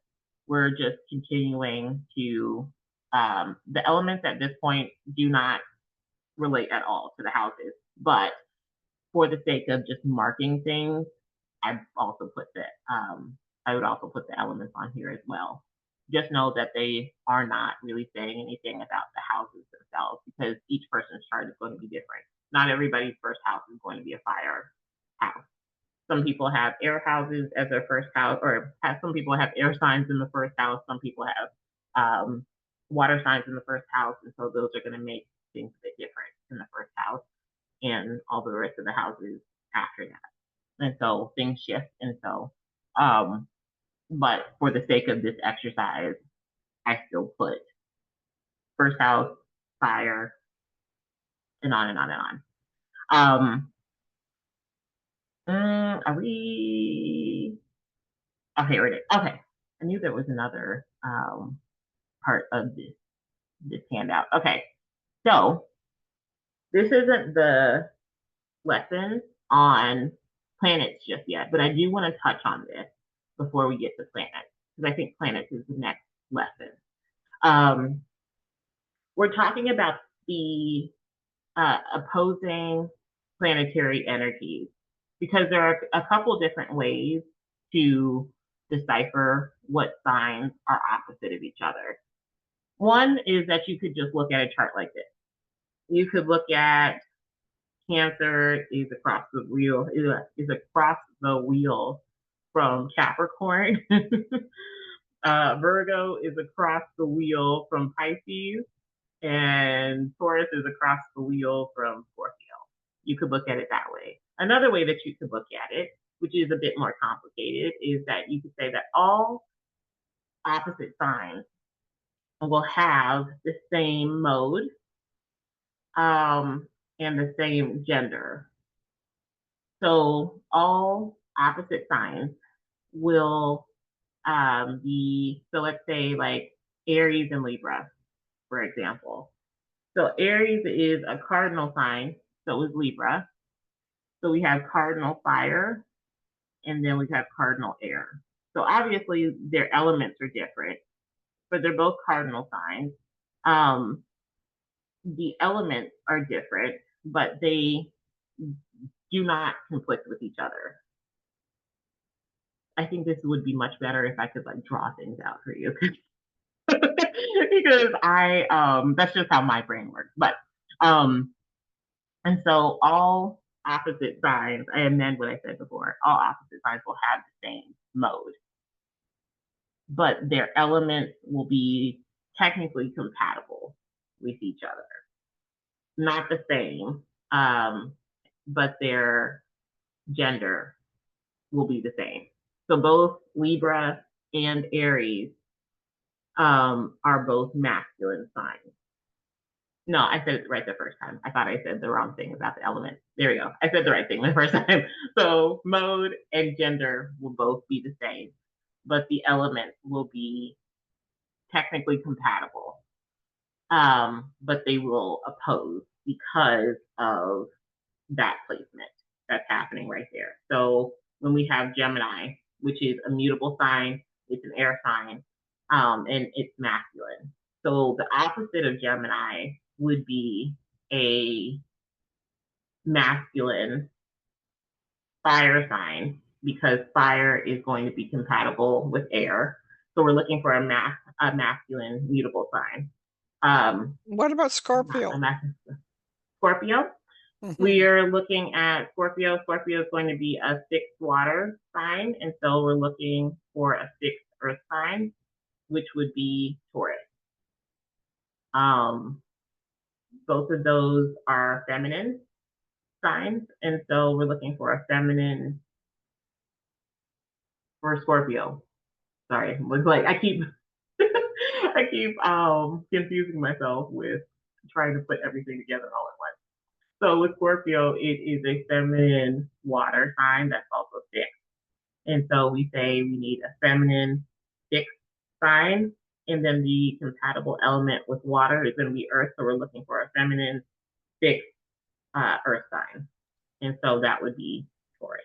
we're just continuing to the elements at this point do not relate at all to the houses, but for the sake of just marking things, I also put that I would also put the elements on here as well. Just know that they are not really saying anything about the houses themselves because each person's chart is going to be different. Not everybody's first house is going to be a fire house. Some people have air houses as their first house, or some people have air signs in the first house. Some people have water signs in the first house, and so those are going to make things a bit different in the first house and all the rest of the houses after that. And so things shift. And so, but for the sake of this exercise, I still put first house, fire, and on and on and on. Are we okay? Ready? Okay. I knew there was another part of this handout. Okay, so this isn't the lesson on planets just yet, but I do want to touch on this before we get to planets, because I think planets is the next lesson. We're talking about the opposing planetary energies because there are a couple different ways to decipher what signs are opposite of each other. One is that you could just look at a chart like this. You could look at Cancer is across the wheel, is across the wheel from Capricorn. Virgo is across the wheel from Pisces, and Taurus is across the wheel from Scorpio. You could look at it that way. Another way that you could look at it, which is a bit more complicated, is that you could say that all opposite signs will have the same mode and the same gender. So all opposite signs will be, so let's say like Aries and Libra, for example. So Aries is a cardinal sign, so is Libra. So we have cardinal fire, and then we have cardinal air. So obviously their elements are different, but they're both cardinal signs. The elements are different, but they do not conflict with each other. I think this would be much better if I could like draw things out for you because that's just how my brain works. But and so all opposite signs, I amend what I said before, all opposite signs will have the same mode, but their elements will be technically compatible with each other. Not the same, but their gender will be the same. So both Libra and Aries are both masculine signs. No, I said it right the first time. I thought I said the wrong thing about the element. There we go. I said the right thing the first time. So mode and gender will both be the same, but the elements will be technically compatible. But they will oppose because of that placement that's happening right there. So when we have Gemini, which is a mutable sign, it's an air sign, and it's masculine. So the opposite of Gemini would be a masculine fire sign because fire is going to be compatible with air. So we're looking for a masculine mutable sign. What about Scorpio? Scorpio. Mm-hmm. We're looking at Scorpio. Scorpio is going to be a sixth water sign, and so we're looking for a sixth earth sign, which would be Taurus. Both of those are feminine signs, and so we're looking for a feminine for Scorpio. Sorry, looks like I keep I keep confusing myself with trying to put everything together all at once. So with Scorpio, it is a feminine water sign that's also fixed. And so we say we need a feminine fixed sign, and then the compatible element with water is going to be earth. So we're looking for a feminine fixed earth sign. And so that would be Taurus.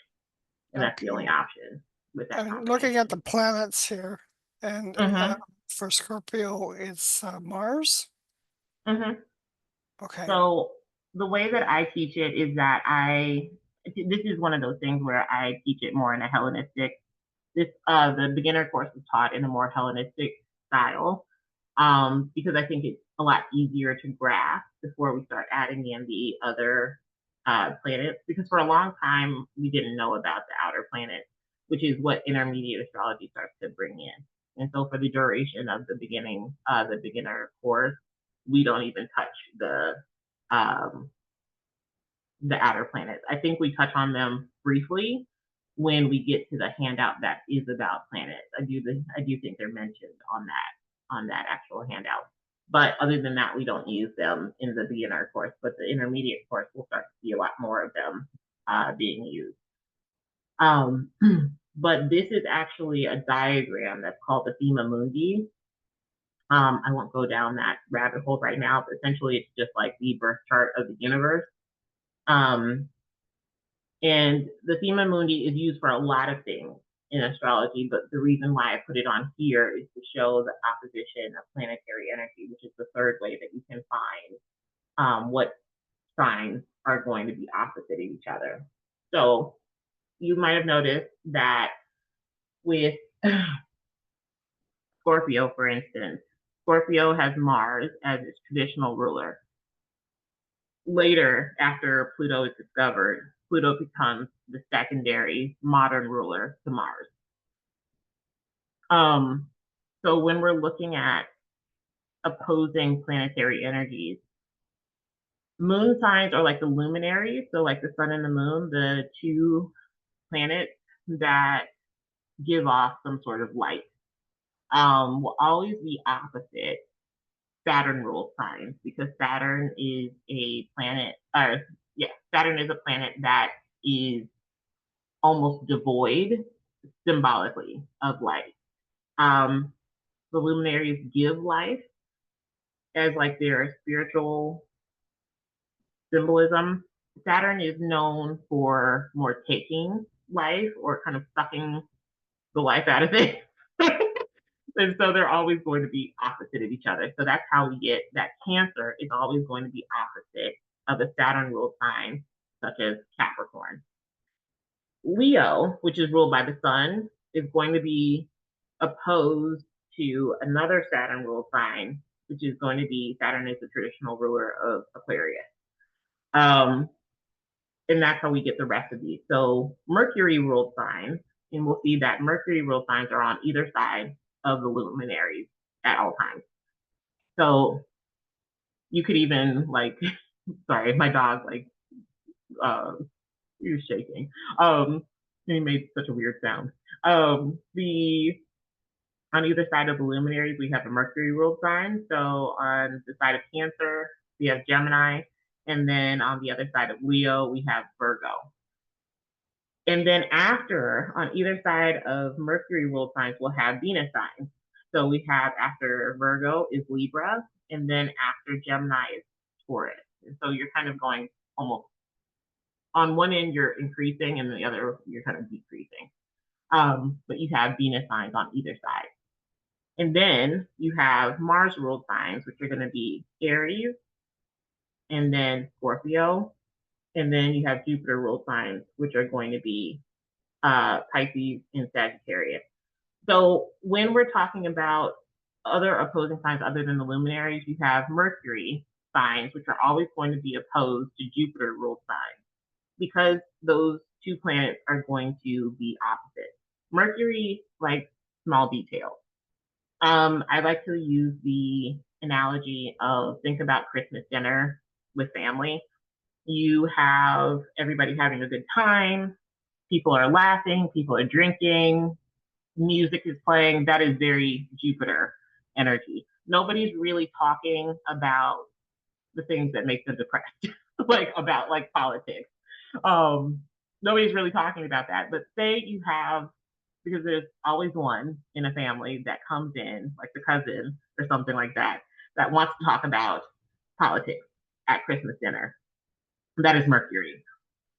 And that's the only option with that I'm looking at the combination. planets here, and Mm-hmm. for Scorpio, it's Mars. Mm-hmm. Okay. So the way that I teach it is that this is one of those things where I teach it more in a Hellenistic. The beginner course is taught in a more Hellenistic style because I think it's a lot easier to grasp before we start adding in the other planets. Because for a long time we didn't know about the outer planets, which is what intermediate astrology starts to bring in. And so for the duration of the beginner course, we don't even touch um, the outer planets. I think we touch on them briefly when we get to the handout that is about planets. I do think they're mentioned on that actual handout. But other than that, we don't use them in the beginner course. But the intermediate course, we'll start to see a lot more of them being used. But this is actually a diagram that's called the Thema Mundi. I won't go down that rabbit hole right now, but essentially it's just like the birth chart of the universe. Um, and the Thema Mundi is used for a lot of things in astrology, but the reason why I put it on here is to show the opposition of planetary energy, which is the third way that you can find what signs are going to be opposite of each other. So you might have noticed that with Scorpio, for instance, Scorpio has Mars as its traditional ruler. Later, after Pluto is discovered, Pluto becomes the secondary modern ruler to Mars. So when we're looking at opposing planetary energies, moon signs are like the luminaries, so like the sun and the moon, the two planets that give off some sort of light, will always be opposite Saturn ruled signs because Saturn is a planet, or yeah, Saturn is a planet that is almost devoid symbolically of light. Um, the luminaries give life as like their spiritual symbolism. Saturn is known for more taking life or kind of sucking the life out of it. And so they're always going to be opposite of each other. So that's how we get that Cancer is always going to be opposite of a Saturn ruled sign, such as Capricorn. Leo, which is ruled by the sun, is going to be opposed to another Saturn ruled sign, which is going to be Saturn is the traditional ruler of Aquarius. Um, and that's how we get the rest of these. So Mercury ruled signs, and we'll see that Mercury ruled signs are on either side of the luminaries at all times. So you could even like, sorry, my dog like he was shaking. He made such a weird sound. The On either side of the luminaries, we have a Mercury ruled sign. So on the side of Cancer, we have Gemini, and then on the other side of Leo, we have Virgo. And then after, on either side of Mercury ruled signs, we'll have Venus signs. So we have after Virgo is Libra, and then after Gemini is Taurus. And so you're kind of going almost on one end, you're increasing, and the other, you're kind of decreasing. But you have Venus signs on either side. And then you have Mars ruled signs, which are going to be Aries, and then Scorpio. And then you have Jupiter ruled signs, which are going to be Pisces and Sagittarius. So when we're talking about other opposing signs other than the luminaries, you have Mercury signs, which are always going to be opposed to Jupiter ruled signs because those two planets are going to be opposite. Mercury likes small details. I like to use the analogy of think about Christmas dinner with family. You have everybody having a good time, people are laughing, people are drinking, music is playing. That is very Jupiter energy. Nobody's really talking about the things that make them depressed, like about like politics. Um, Nobody's really talking about that. But say you have, because there's always one in a family that comes in, like the cousin or something like that, that wants to talk about politics at Christmas dinner. That is Mercury.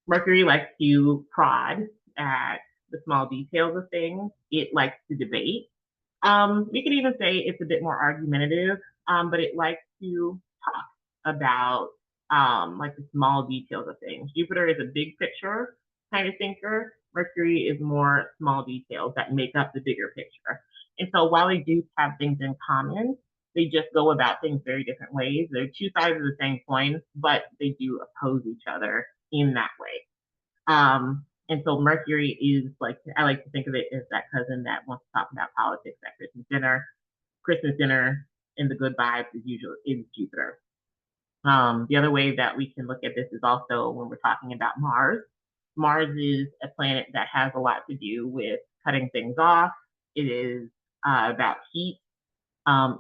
Mercury likes to prod at the small details of things. It likes to debate. We could even say it's a bit more argumentative, but it likes to talk about like the small details of things. Jupiter is a big picture kind of thinker. Mercury is more small details that make up the bigger picture. And so while they do have things in common, they just go about things very different ways. They're two sides of the same coin, but they do oppose each other in that way. And so Mercury is like, I like to think of it as that cousin that wants to talk about politics at Christmas dinner. Christmas dinner and the good vibes is Jupiter. The other way that we can look at this is also when we're talking about Mars. Mars is a planet that has a lot to do with cutting things off. It is about heat.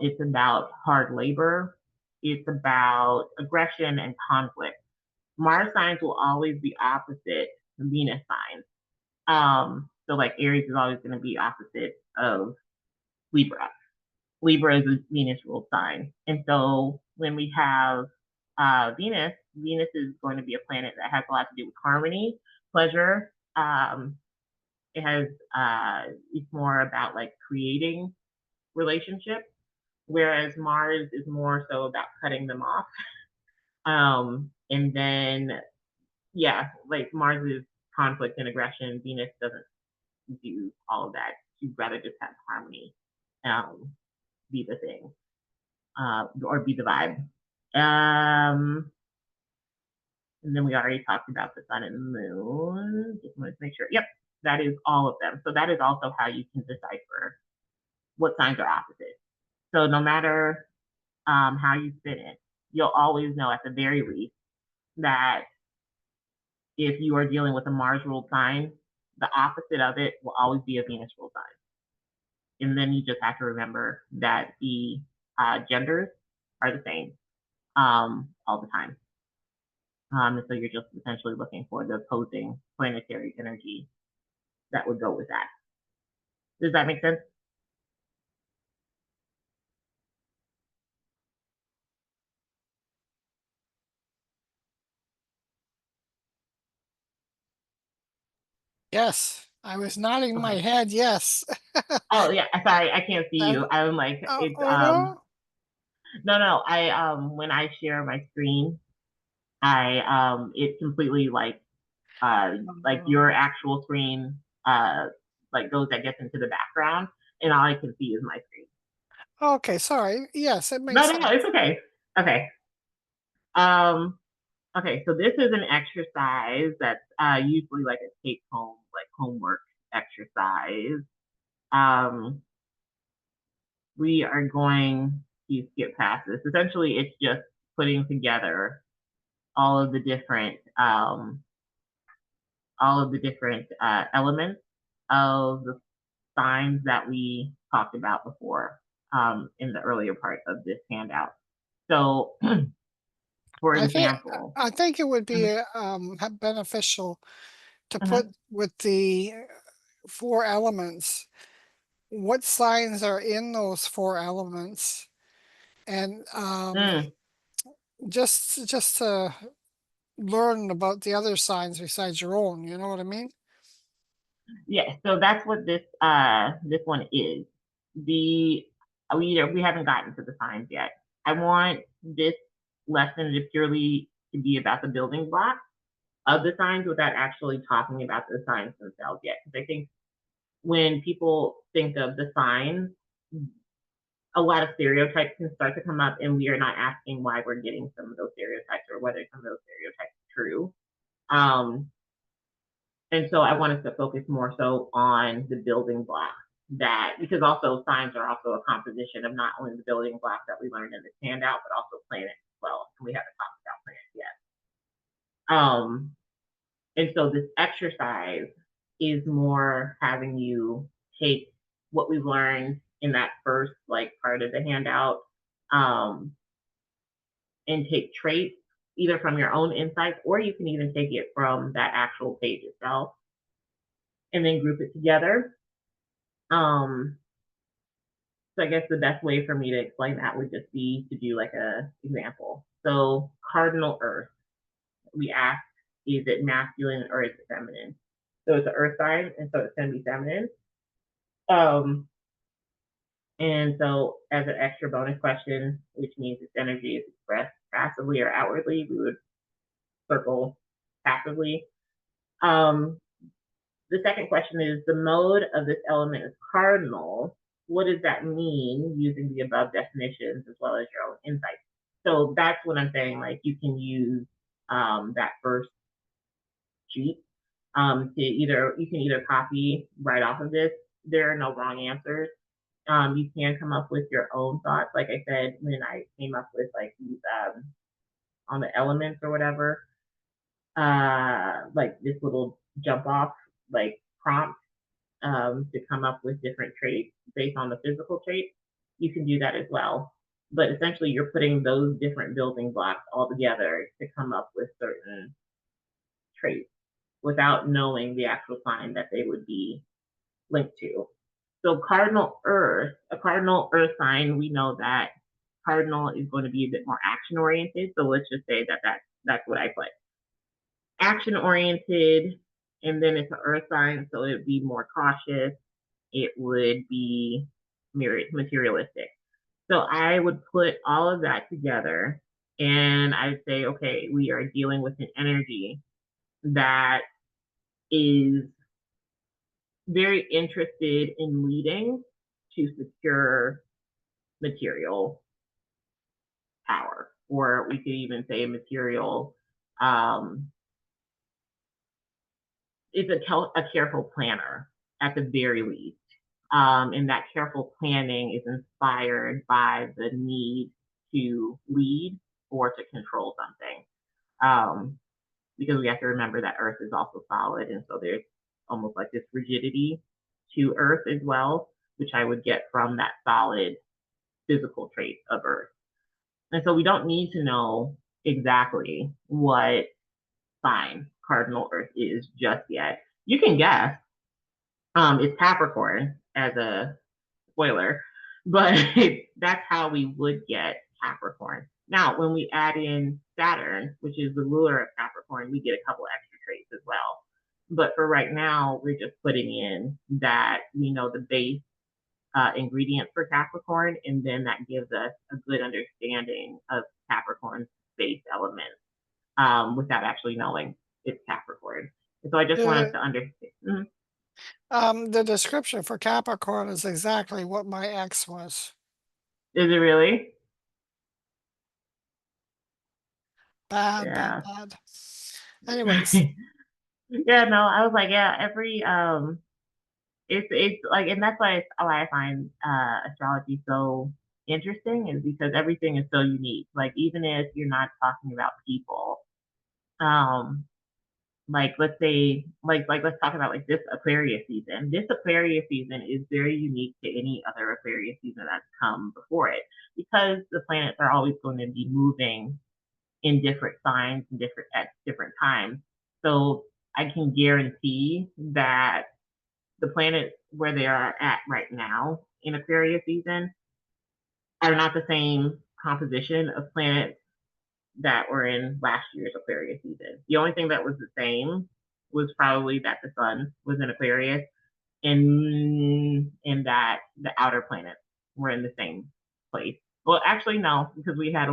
It's about hard labor. It's about aggression and conflict. Mars signs will always be opposite Venus signs. So like Aries is always going to be opposite of Libra. Libra is a Venus ruled sign. And so when we have Venus, Venus is going to be a planet that has a lot to do with harmony, pleasure. It has, it's more about like creating relationships, whereas Mars is more so about cutting them off. And then, yeah, like Mars is conflict and aggression. Venus doesn't do all of that. She'd rather just have harmony be the thing, or be the vibe. And then we already talked about the sun and the moon. Just wanted to make sure. Yep, that is all of them. So that is also how you can decipher what signs are opposite. So no matter how you spin it, you'll always know at the very least that if you are dealing with a Mars ruled sign, the opposite of it will always be a Venus ruled sign. And then you just have to remember that the genders are the same all the time. And so you're just essentially looking for the opposing planetary energy that would go with that. Does that make sense? Yes, I was nodding my Okay. head. Yes. Oh yeah, sorry, I can't see Uh, you. I'm like it's oh no. no, I when I share my screen, I it completely like your actual screen like goes that gets into the background and all I can see is my screen. Okay, sorry. Yes, it No, makes no, no, sense. it's okay. Okay. Um okay, so this is an exercise that's usually like a take home like homework exercise. Um we are going to skip past this. Essentially it's just putting together all of the different elements of the signs that we talked about before in the earlier part of this handout. So, for I think example, I think it would be mhm, beneficial to put mhm, with the four elements what signs are in those four elements, and mm, just to learn about the other signs besides your own. You know what I mean? yeah. So that's what this one is. The we haven't gotten to the signs yet. I want this lesson to purely to be about the building blocks of the signs without actually talking about the signs themselves yet. Because I think when people think of the signs, a lot of stereotypes can start to come up, and we are not asking why we're getting some of those stereotypes or whether some of those stereotypes are true. Um, and so I want us to focus more so on the building blocks that, because also signs are also a composition of not only the building blocks that we learned in this handout, but also planets as well. And we haven't talked about planets yet. And so this exercise is more having you take what we've learned in that first like part of the handout, um, and take traits either from your own insights or you can even take it from that actual page itself and then group it together. Um, so I guess the best way for me to explain that would just be to do like a example. So cardinal earth, we ask, is it masculine or is it feminine? So it's an earth sign, and so it's going to be feminine. Um, and so as an extra bonus question, which means its energy is expressed passively or outwardly, we would circle passively. Um, the second question is the mode of this element is cardinal. What does that mean using the above definitions as well as your own insights? So that's what I'm saying. Like you can use that first sheet To either you can either copy right off of this. There are no wrong answers. You can come up with your own thoughts. Like I said, when I came up with like these on the elements or whatever, like this little jump off like prompt to come up with different traits based on the physical traits, you can do that as well. But essentially, you're putting those different building blocks all together to come up with certain traits without knowing the actual sign that they would be linked to. So a cardinal earth sign, we know that cardinal is going to be a bit more action oriented. So let's just say that that's what I put. Action oriented, and then it's an earth sign, so it would be more cautious. It would be materialistic. So I would put all of that together and I'd say, okay, we are dealing with an energy that is very interested in leading to secure material power, or we could even say material. Um, it's a careful planner at the very least. And that careful planning is inspired by the need to lead or to control something. Um, because we have to remember that Earth is also solid, and so there's almost like this rigidity to Earth as well, which I would get from that solid physical trait of Earth. And so we don't need to know exactly what sign cardinal Earth is just yet. You can guess. It's Capricorn as a spoiler, but that's how we would get Capricorn. Now, when we add in Saturn, which is the ruler of Capricorn, we get a couple extra traits as well. But for right now, we're just putting in that we know the base ingredients for Capricorn, and then that gives us a good understanding of Capricorn's base elements without actually knowing it's Capricorn. And so I just wanted The to understand. Mm-hmm. the description for Capricorn is exactly what my ex was. Is it really? Bad, bad, Yeah. bad. Anyways, Yeah, no, I was like, yeah, every it's like, and that's why I find astrology so interesting is because everything is so unique. Like even if you're not talking about people, um, like let's say like let's talk about like this Aquarius season. This Aquarius season is very unique to any other Aquarius season that's come before it because the planets are always going to be moving in different signs and different at different times. So I can guarantee that the planets where they are at right now in Aquarius season are not the same composition of planets that were in last year's Aquarius season. The only thing that was the same was probably that the sun was in Aquarius and that the outer planets were in the same place. Well, actually, no, because we had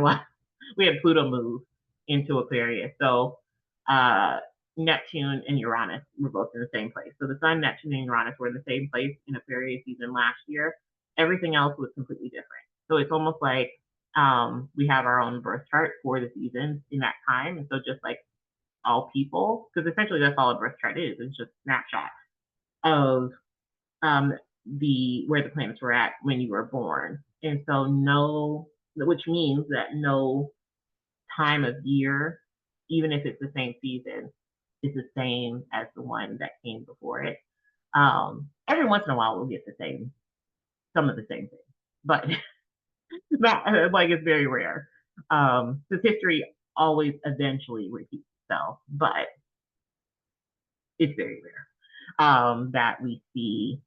Pluto move into Aquarius. So uh, Neptune and Uranus were both in the same place. So the Sun, Neptune, and Uranus were in the same place in Aquarius season last year. Everything else was completely different. So it's almost like we have our own birth chart for the seasons in that time. And so just like all people, because essentially that's all a birth chart is, it's just a snapshot of um, the where the planets were at when you were born. And so no, which means that no time of year, even if it's the same season, is the same as the one that came before it. Every once in a while we'll get some of the same things, but not like it's very rare. Because history always eventually repeats itself, but it's very rare that we see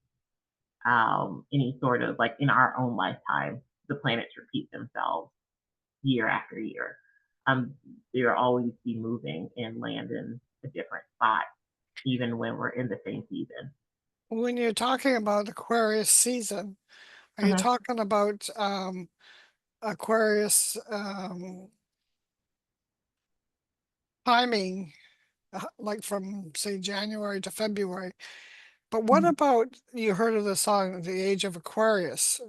any sort of like in our own lifetime, the planets repeat themselves year after year. They'll always be moving and land in a different spot, even when we're in the same season. when you're talking about Aquarius season, are you Mm-hmm, talking about Aquarius timing, like from say January to February? But what mm-hmm, about you heard of the song "The Age of Aquarius"?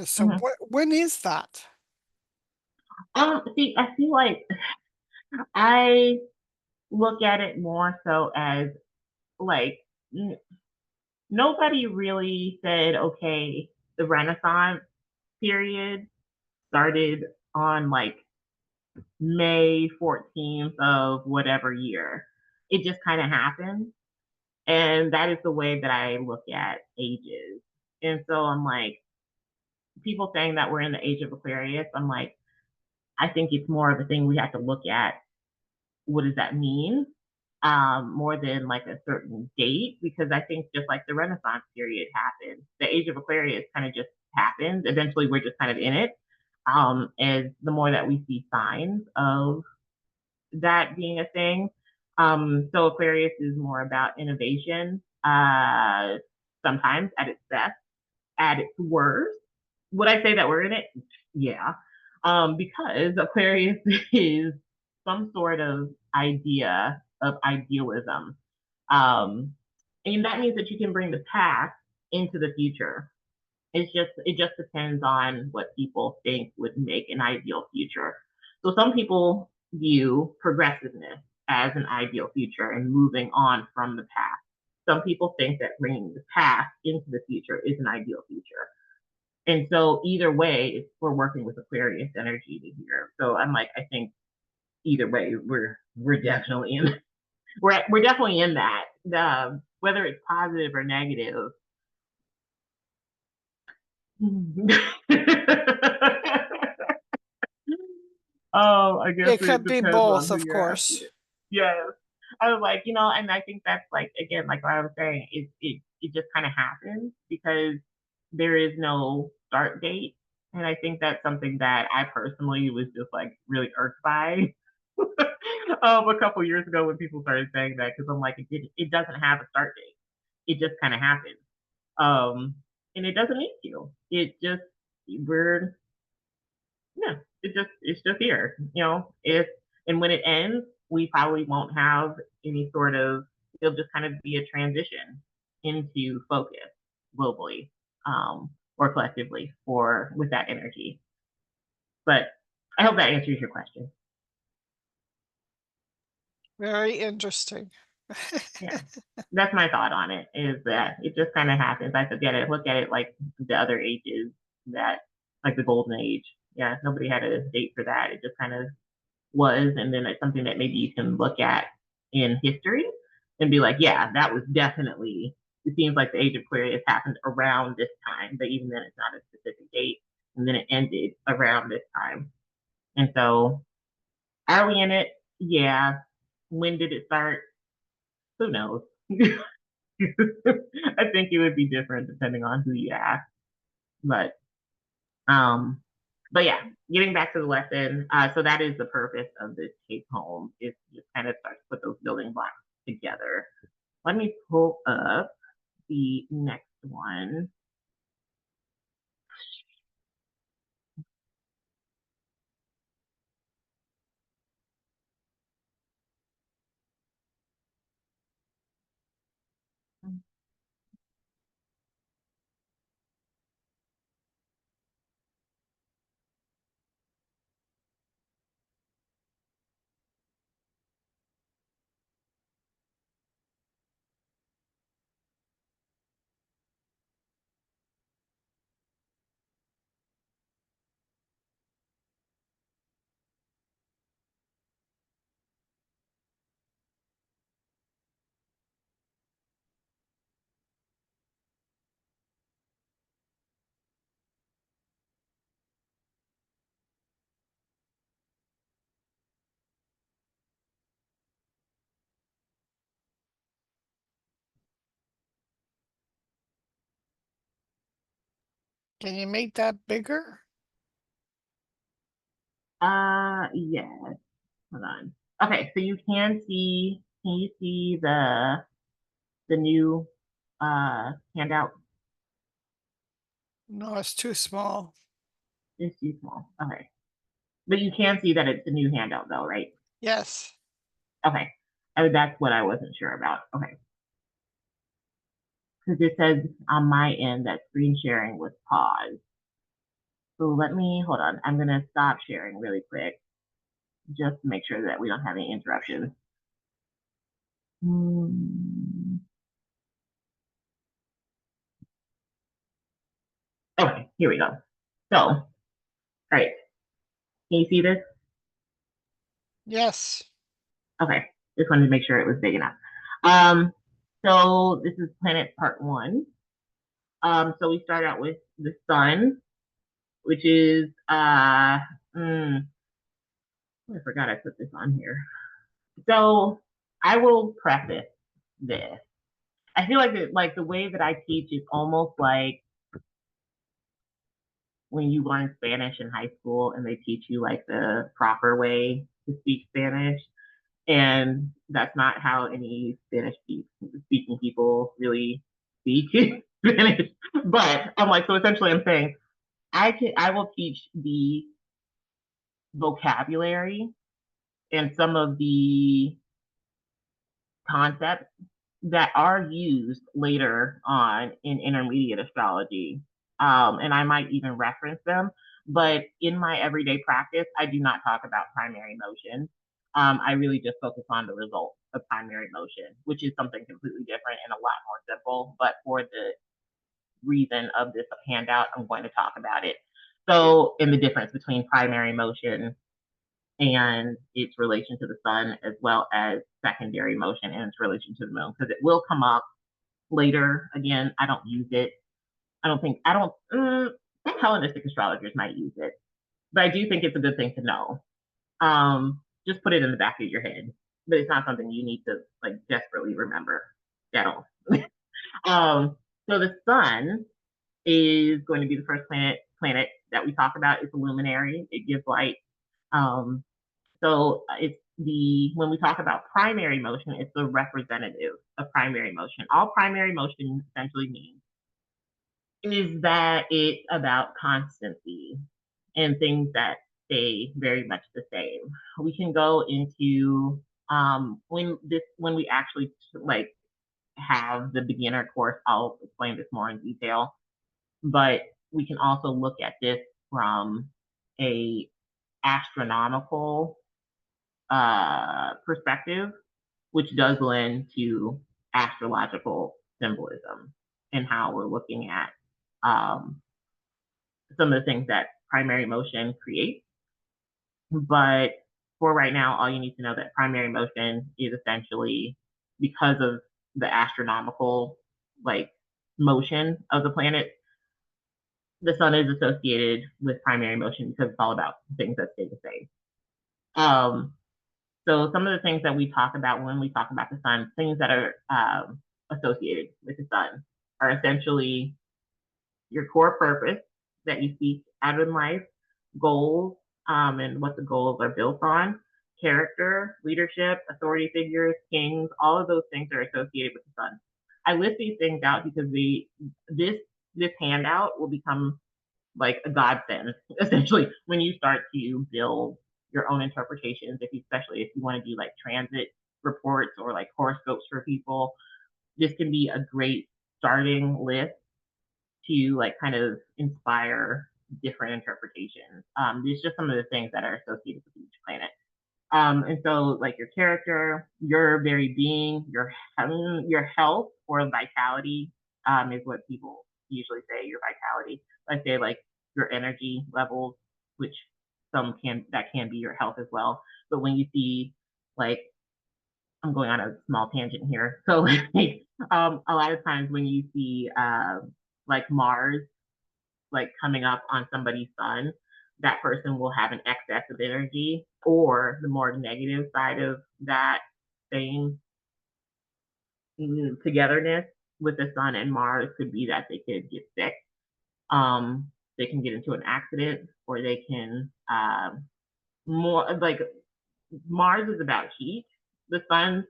So mm-hmm. when is that? See, I feel like I look at it more so as like nobody really said, okay, the Renaissance period started on like May 14th of whatever year. It just kind of happened. And that is the way that I look at ages. And so I'm like, people saying that we're in the age of Aquarius, I'm like, I think it's more of a thing we have to look at. What does that mean? More than like a certain date, because I think just like the Renaissance period happened, the age of Aquarius kind of just happened. Eventually, we're just kind of in it. As the more that we see signs of that being a thing. So Aquarius is more about innovation, sometimes at its best, at its worst. Would I say that we're in it? Yeah. Because Aquarius is some sort of idea of idealism. Um, and that means that you can bring the past into the future. It just depends on what people think would make an ideal future. So some people view progressiveness as an ideal future and moving on from the past. Some people think that bringing the past into the future is an ideal future. And so either way, we're working with Aquarius energy to here. So I'm like, I think either way, we're definitely in we're definitely in that. Whether it's positive or negative. Oh, I guess It it could be depends on both, who of you're course. asking. Yes. I was like, and I think that's like again, like what I was saying, it just kind of happens because there is no start date. And I think that's something that I personally was just like really irked by a couple years ago when people started saying that because I'm like, it doesn't have a start date. It just kind of happens. Um, and it doesn't need to. It just we're yeah, it's just here. If and when it ends, we probably won't have any sort of. It'll just kind of be a transition into focus globally, or collectively for with that energy. But I hope that answers your question. Very interesting. Yeah, that's my thought on it. Is that it just kind of happens. I forget it. Look at it like the other ages that, like the golden age. Yeah, nobody had a date for that. It just kind of was, and then it's something that maybe you can look at in history and be like, yeah, that was definitely. It seems like the age of Aquarius happened around this time, but even then, it's not a specific date, and then it ended around this time. And so, are we in it? Yeah. When did it start? Who knows? I think it would be different depending on who you ask, but Um, but yeah, getting back to the lesson, so that is the purpose of this take home is to just kind of start to put those building blocks together. Let me pull up the next one. Can you make that bigger? Yes. Hold on. Okay, so can you see the new handout? No, it's too small. It's too small. Okay. But you can see that it's a new handout though, right? Yes. Okay. That's what I wasn't sure about. Okay. Because it says on my end that screen sharing was paused. So let me hold on. I'm gonna stop sharing really quick just to make sure that we don't have any interruptions. Hmm. here we go. So, all right, can you see this? Yes. Okay, just wanted to make sure it was big enough. Um, so this is planet part one. So we start out with the sun, which is I forgot I put this on here. So I will preface this. I feel like like the way that I teach is almost like when you learn Spanish in high school and they teach you like the proper way to speak Spanish. And that's not how any Spanish speaking people really speak Spanish. But I'm like, so essentially I'm saying I will teach the vocabulary and some of the concepts that are used later on in intermediate astrology. And I might even reference them. But in my everyday practice, I do not talk about primary motion. I really just focus on the results of primary motion, which is something completely different and a lot more simple. But for the reason of this handout, I'm going to talk about it. So, in the difference between primary motion and its relation to the sun, as well as secondary motion and its relation to the moon, because it will come up later. Again, I don't use it. I don't think, I don't, some Hellenistic astrologers might use it, but I do think it's a good thing to know. Just put it in the back of your head, but it's not something you need to like desperately remember at all. So the sun is going to be the first planet that we talk about. It's a luminary. It gives light. Um, So it's the when we talk about primary motion, it's the representative of primary motion. All primary motion essentially means is that it's about constancy and things that stay very much the same. We can go into when we actually like have the beginner course. I'll explain this more in detail, but we can also look at this from a astronomical perspective, which does lend to astrological symbolism and how we're looking at um, some of the things that primary motion creates. But for right now, all you need to know that primary motion is essentially because of the astronomical like motion of the planet. The sun is associated with primary motion because it's all about things that stay the same. Um, So some of the things that we talk about when we talk about the sun, things that are associated with the sun, are essentially your core purpose that you seek out in life, goals, and what the goals are built on, character, leadership, authority figures, kings, all of those things are associated with the sun. I list these things out because this this handout will become like a godsend, essentially, when you start to build your own interpretations, especially if you want to do like transit reports or like horoscopes for people. This can be a great starting list to like kind of inspire different interpretations. These are just some of the things that are associated with each planet. And so like your character, your very being, your health or vitality is what people usually say, your vitality. I say like your energy levels, which that can be your health as well. But when you see like I'm going on a small tangent here. So like, a lot of times when you see like Mars like coming up on somebody's sun, that person will have an excess of energy, or the more negative side of that same togetherness with the sun and Mars could be that they could get sick. They can get into an accident, or they can more like Mars is about heat. The sun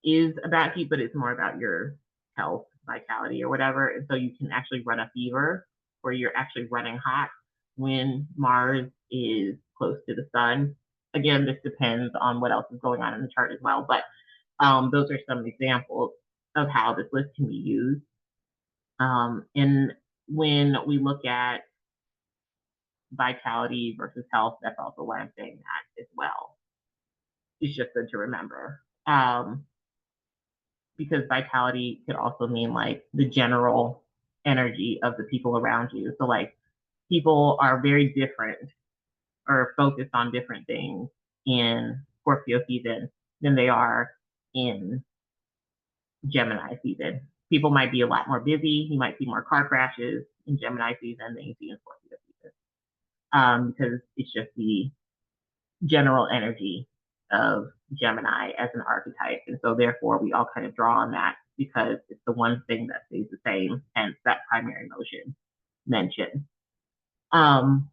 is about heat, but it's more about your health, vitality, or whatever. And so you can actually run a fever, or you're actually running hot when Mars is close to the sun. Again, this depends on what else is going on in the chart as well. But those are some examples of how this list can be used. And when we look at vitality versus health, that's also why I'm saying that as well. It's just good to remember. Because vitality could also mean like the general energy of the people around you. So like people are very different or focused on different things in Scorpio season than they are in Gemini season. People might be a lot more busy. You might see more car crashes in Gemini season than you see in Scorpio season, because it's just the general energy of Gemini as an archetype. And so therefore we all kind of draw on that because it's the one thing that stays the same, hence that primary motion mentioned. Um,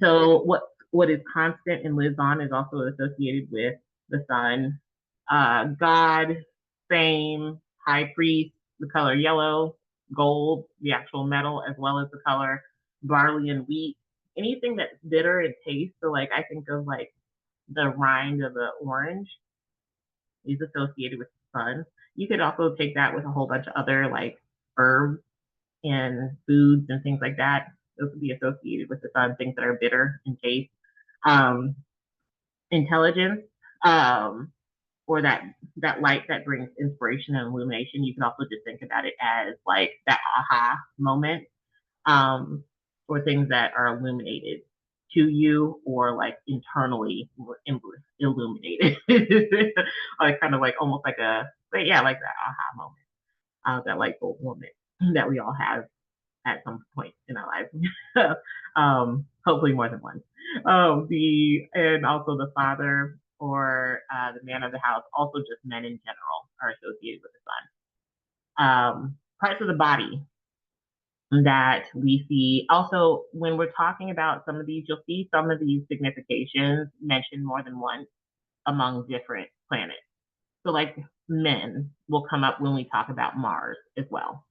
so what is constant and lives on is also associated with the sun. God, fame, high priest, the color yellow, gold, the actual metal, as well as the color barley and wheat. Anything that's bitter in taste. So like I think of like the rind of the orange is associated with the sun. You could also take that with a whole bunch of other like herbs and foods and things like that. Those would be associated with the sun, things that are bitter in taste. Um, Intelligence, or that light that brings inspiration and illumination. You can also just think about it as like that aha moment, um, or things that are illuminated to you or like internally illuminated. Like kind of like almost like yeah, like that aha moment, that light bulb moment that we all have at some point in our lives. Hopefully more than one. And also the father or the man of the house, also just men in general, are associated with the sun. Parts of the body that we see. Also, when we're talking about some of these, you'll see some of these significations mentioned more than once among different planets. So, like men will come up when we talk about Mars as well.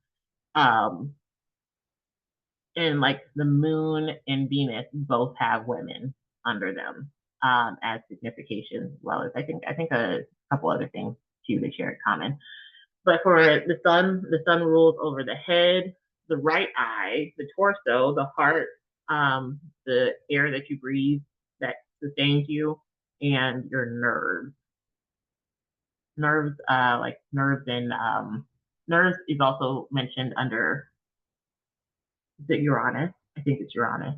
Um, and like the moon and Venus both have women under them, as signification, as well as I think a couple other things too they share in common. But for the sun rules over the head, the right eye, the torso, the heart, the air that you breathe that sustains you, and your nerves. Like nerves and nerves is also mentioned under the Uranus. I think it's Uranus.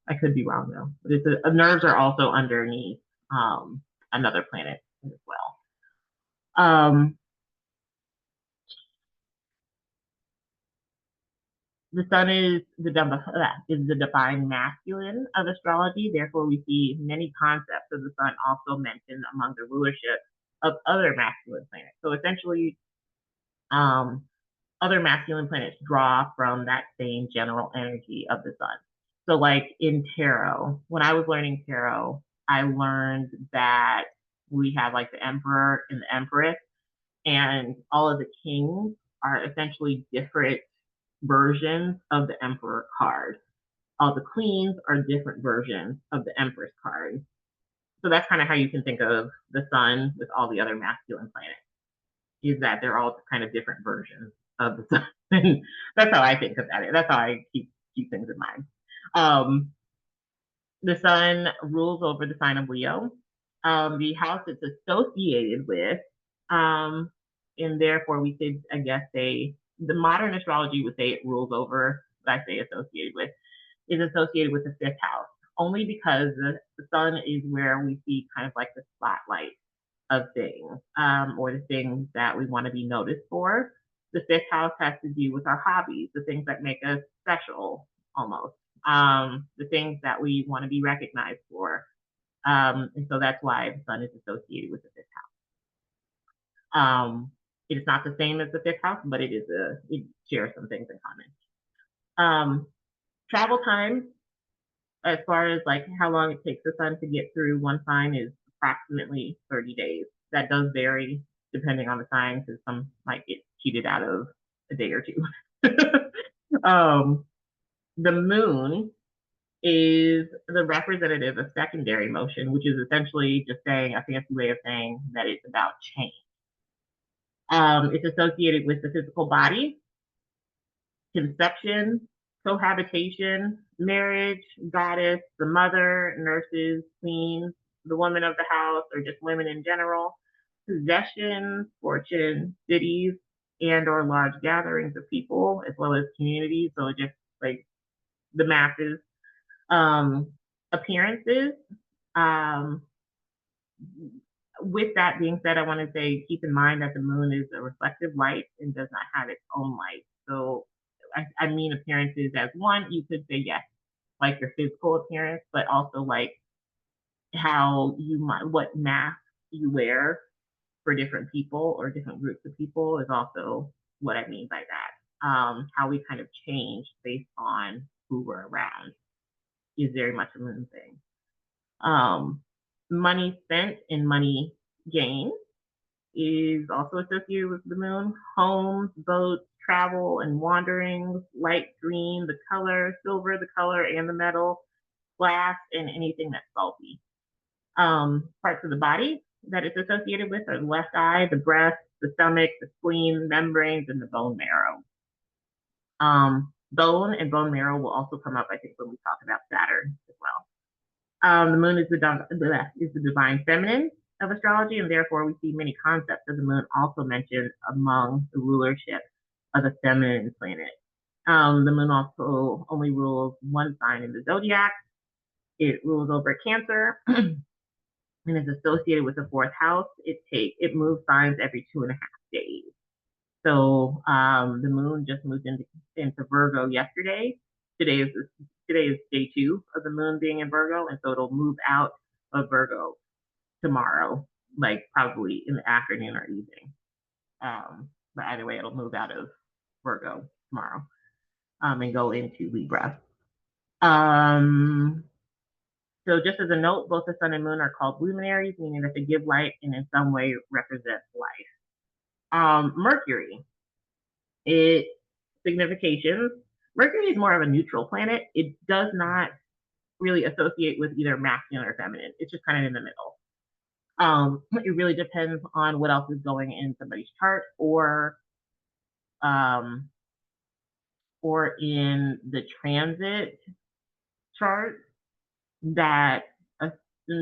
I could be wrong though, but nerves are also underneath another planet as well. The sun is the divine masculine of astrology. Therefore, we see many concepts of the sun also mentioned among the rulership of other masculine planets. So essentially, um, other masculine planets draw from that same general energy of the sun. So, like in tarot, when I was learning tarot, I learned that we have like the emperor and the empress, and all of the kings are essentially different versions of the emperor card. All the queens are different versions of the empress card. So that's kind of how you can think of the sun with all the other masculine planets, is that they're all kind of different versions of the sun. That's how I think about it. That's how I keep things in mind. Um, the sun rules over the sign of Leo. The house it's associated with, um, and therefore we could, I guess, say the modern astrology would say it rules over, but I say associated with, is associated with the fifth house, only because the sun is where we see kind of like the spotlight of things, or the things that we want to be noticed for. The fifth house has to do with our hobbies, the things that make us special almost, the things that we want to be recognized for. And so that's why the sun is associated with the fifth house. It is not the same as the fifth house, but it shares some things in common. Travel time, as far as like how long it takes the sun to get through one sign, is approximately 30 days. That does vary depending on the sign, because some might get cheated out of a day or two. um, the moon is the representative of secondary motion, which is essentially just saying a fancy way of saying that it's about change. It's associated with the physical body, conception, cohabitation, marriage, goddess, the mother, nurses, queens, the woman of the house, or just women in general, possession, fortune, cities, and or large gatherings of people as well as communities. So just like the masses. Um, Appearances. Um, with that being said, I want to say keep in mind that the moon is a reflective light and does not have its own light. So I mean appearances as one, you could say yes, like your physical appearance, but also like how you might, what mask you wear for different people or different groups of people is also what I mean by that. How we kind of change based on who we're around is very much a moon thing. Um, Money spent and money gained is also associated with the moon. Homes, boats, travel, and wanderings. Light green, the color, silver, the color, and the metal. Glass, and anything that's salty. Parts of the body that it's associated with are the left eye, the breast, the stomach, the spleen, membranes, and the bone marrow. Bone and bone marrow will also come up, I think, when we talk about Saturn as well. The moon is the divine feminine of astrology, and therefore we see many concepts of the moon also mentioned among the rulership of the feminine planet. The moon also only rules one sign in the zodiac. It rules over Cancer and is associated with the fourth house. It moves signs every 2.5 days. So the moon just moved into Virgo yesterday. Today is today is day 2 of the moon being in Virgo, and so it'll move out of Virgo tomorrow, like probably in the afternoon or evening. But either way, it'll move out of Virgo tomorrow and go into Libra. Um, so just as a note, both the sun and moon are called luminaries, meaning that they give light and in some way represent life. Mercury, it significations. Mercury is more of a neutral planet. It does not really associate with either masculine or feminine. It's just kind of in the middle. It really depends on what else is going in somebody's chart um, or in the transit chart that uh,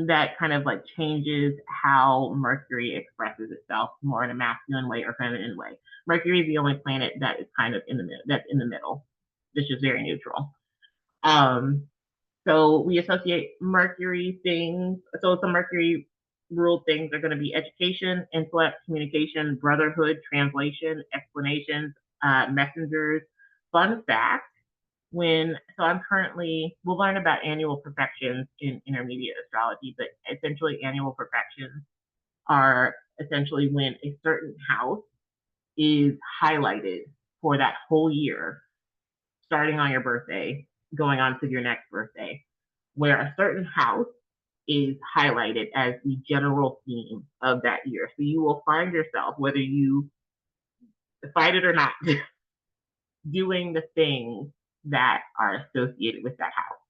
that kind of like changes how Mercury expresses itself more in a masculine way or feminine way. Mercury is the only planet that is kind of in the middle. That's in the middle. It's just very neutral. Um, so we associate Mercury things. So some Mercury ruled things are going to be education, intellect, communication, brotherhood, translation, explanations, messengers. Fun fact: I'm currently, we'll learn about annual perfections in intermediate astrology, but essentially annual perfections are essentially when a certain house is highlighted for that whole year, starting on your birthday, going on to your next birthday, where a certain house is highlighted as the general theme of that year. So you will find yourself, whether you fight it or not, doing the things that are associated with that house.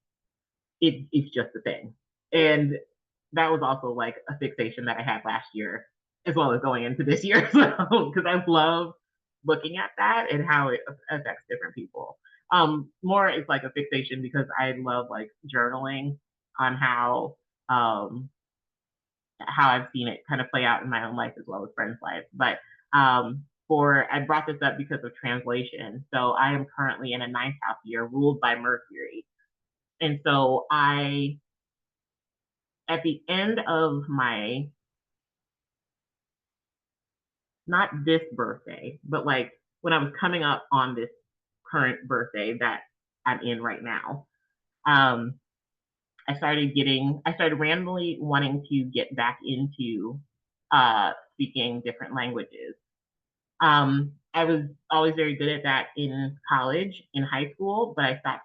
It's just a thing. And that was also like a fixation that I had last year, as well as going into this year. So, because I love looking at that and how it affects different people. More it's like a fixation because I love like journaling on how I've seen it kind of play out in my own life as well as friends' lives. But for I brought this up because of translation. So I am currently in a ninth house year ruled by Mercury. And so at the end of my, not this birthday, but like when I was coming up on this current birthday that I'm in right now, um, I started randomly wanting to get back into speaking different languages. I was always very good at that in college, in high school, but I stopped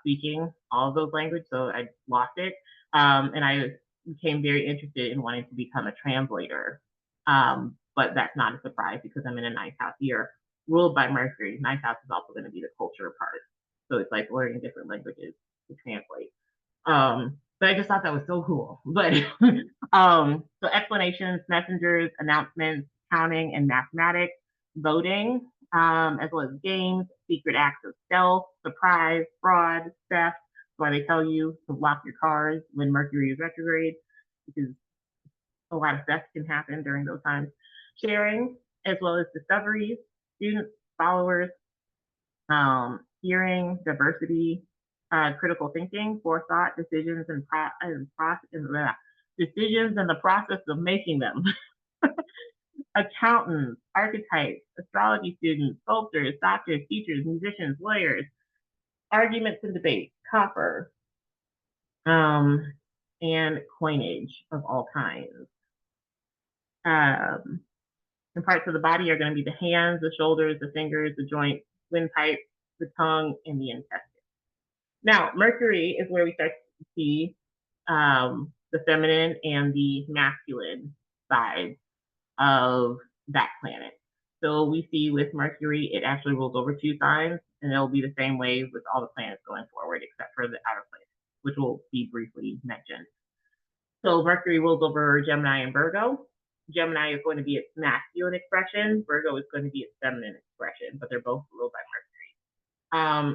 speaking all of those languages, so I lost it. And I became very interested in wanting to become a translator. But that's not a surprise because I'm in a ninth house year ruled by Mercury. Ninth house is also going to be the culture part. So it's like learning different languages to translate. But I just thought that was so cool. But so explanations, messengers, announcements, counting, and mathematics, voting, as well as games, secret acts of stealth, surprise, fraud, theft. Why they tell you to lock your cars when Mercury is retrograde, because a lot of theft can happen during those times. Sharing, as well as discoveries, students, followers, hearing, diversity, critical thinking, forethought, decisions, decisions and the process of making them. Accountants, archetypes, astrology students, sculptors, doctors, teachers, musicians, lawyers, arguments and debates, copper, and coinage of all kinds. Um, and parts of the body are going to be the hands, the shoulders, the fingers, the joints, windpipe, the tongue, and the intestine. Now, Mercury is where we start to see the feminine and the masculine sides of that planet. So we see with Mercury, it actually rules over two signs, and it'll be the same way with all the planets going forward, except for the outer planets, which will be briefly mentioned. So Mercury rules over Gemini and Virgo. Gemini is going to be its masculine expression. Virgo is going to be its feminine expression, but they're both ruled by Mercury.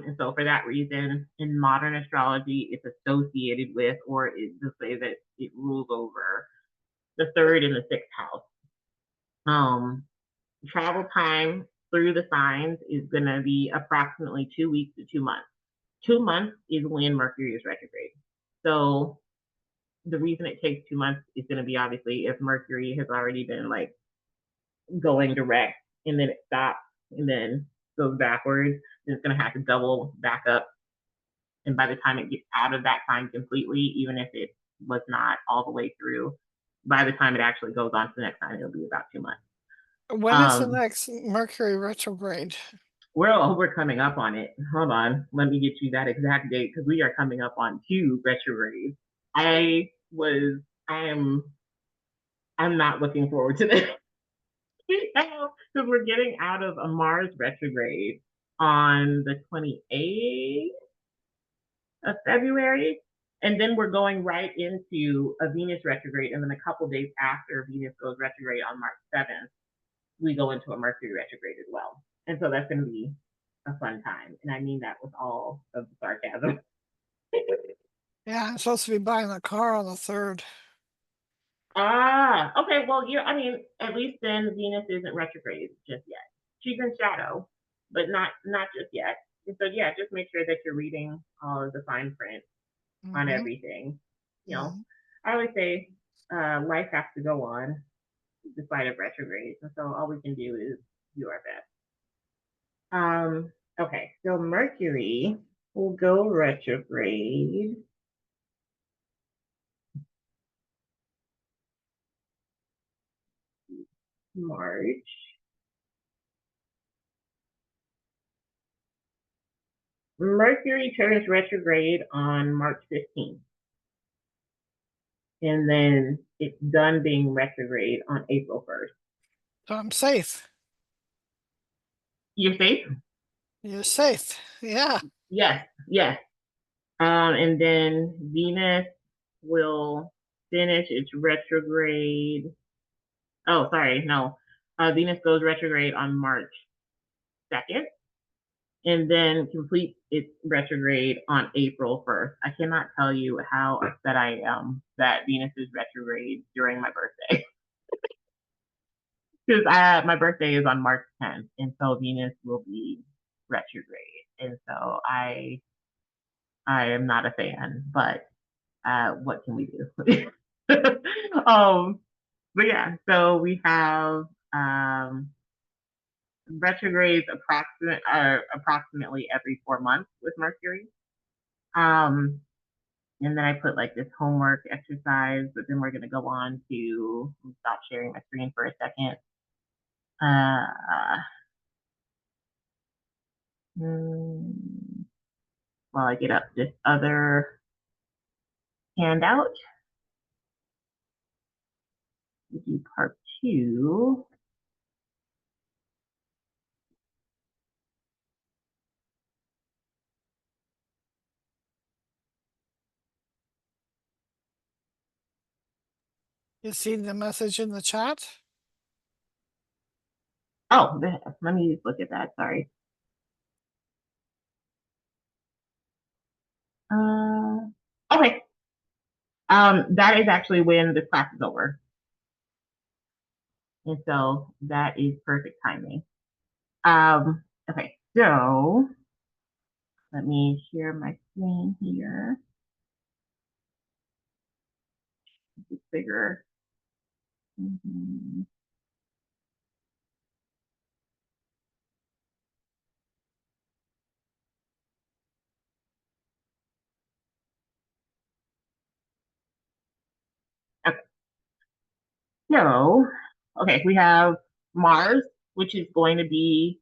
And so for that reason, in modern astrology, it's associated with, or to say that it rules over the third and the sixth house. Travel time through the signs is going to be approximately 2 weeks to 2 months. 2 months is when Mercury is retrograde. So the reason it takes 2 months is going to be obviously if Mercury has already been like going direct and then it stops and then goes backwards, then it's going to have to double back up. And by the time it gets out of that time completely, even if it was not all the way through, by the time it actually goes on to the next sign, it'll be about 2 months. When is the next Mercury retrograde? We're coming up on it. Hold on, let me get you that exact date because we are coming up on 2 retrogrades. I am not looking forward to this. Because we're getting out of a Mars retrograde on the 28th of February. And then we're going right into a Venus retrograde. And then a couple days after Venus goes retrograde on March 7th, we go into a Mercury retrograde as well. And so that's going to be a fun time. And I mean that with all of the sarcasm. Yeah, I'm supposed to be buying a car on the 3rd. Okay. Well, I mean, at least then Venus isn't retrograde just yet. She's in shadow, but not just yet. And so yeah, just make sure that you're reading all of the fine print on everything. You know, I always say life has to go on despite of retrogrades, and so all we can do is do our best. Okay, so Mercury will go retrograde March. Mercury turns retrograde on March 15th. And then it's done being retrograde on April 1st. So I'm safe. You're safe? You're safe. Yeah. Yes, yes. And then Venus will finish its retrograde. Oh, sorry, no. Venus goes retrograde on March 2nd and then completes its retrograde on April 1st. I cannot tell you how upset I am that Venus is retrograde during my birthday. Because my birthday is on March 10th, and so Venus will be retrograde, and so I am not a fan, but what can we do? But yeah, so we have retrogrades approximately every 4 months with Mercury. And then I put like this homework exercise, but then we're going to go on to stop sharing my screen for a second. While I get up this other handout, we do part 2. You see the message in the chat? Oh, let me look at that. Sorry. Okay. That is actually when this class is over. And so that is perfect timing. Okay, so let me share my screen here. It's bigger. Mhm. Okay, so, okay, we have Mars, which is going to be,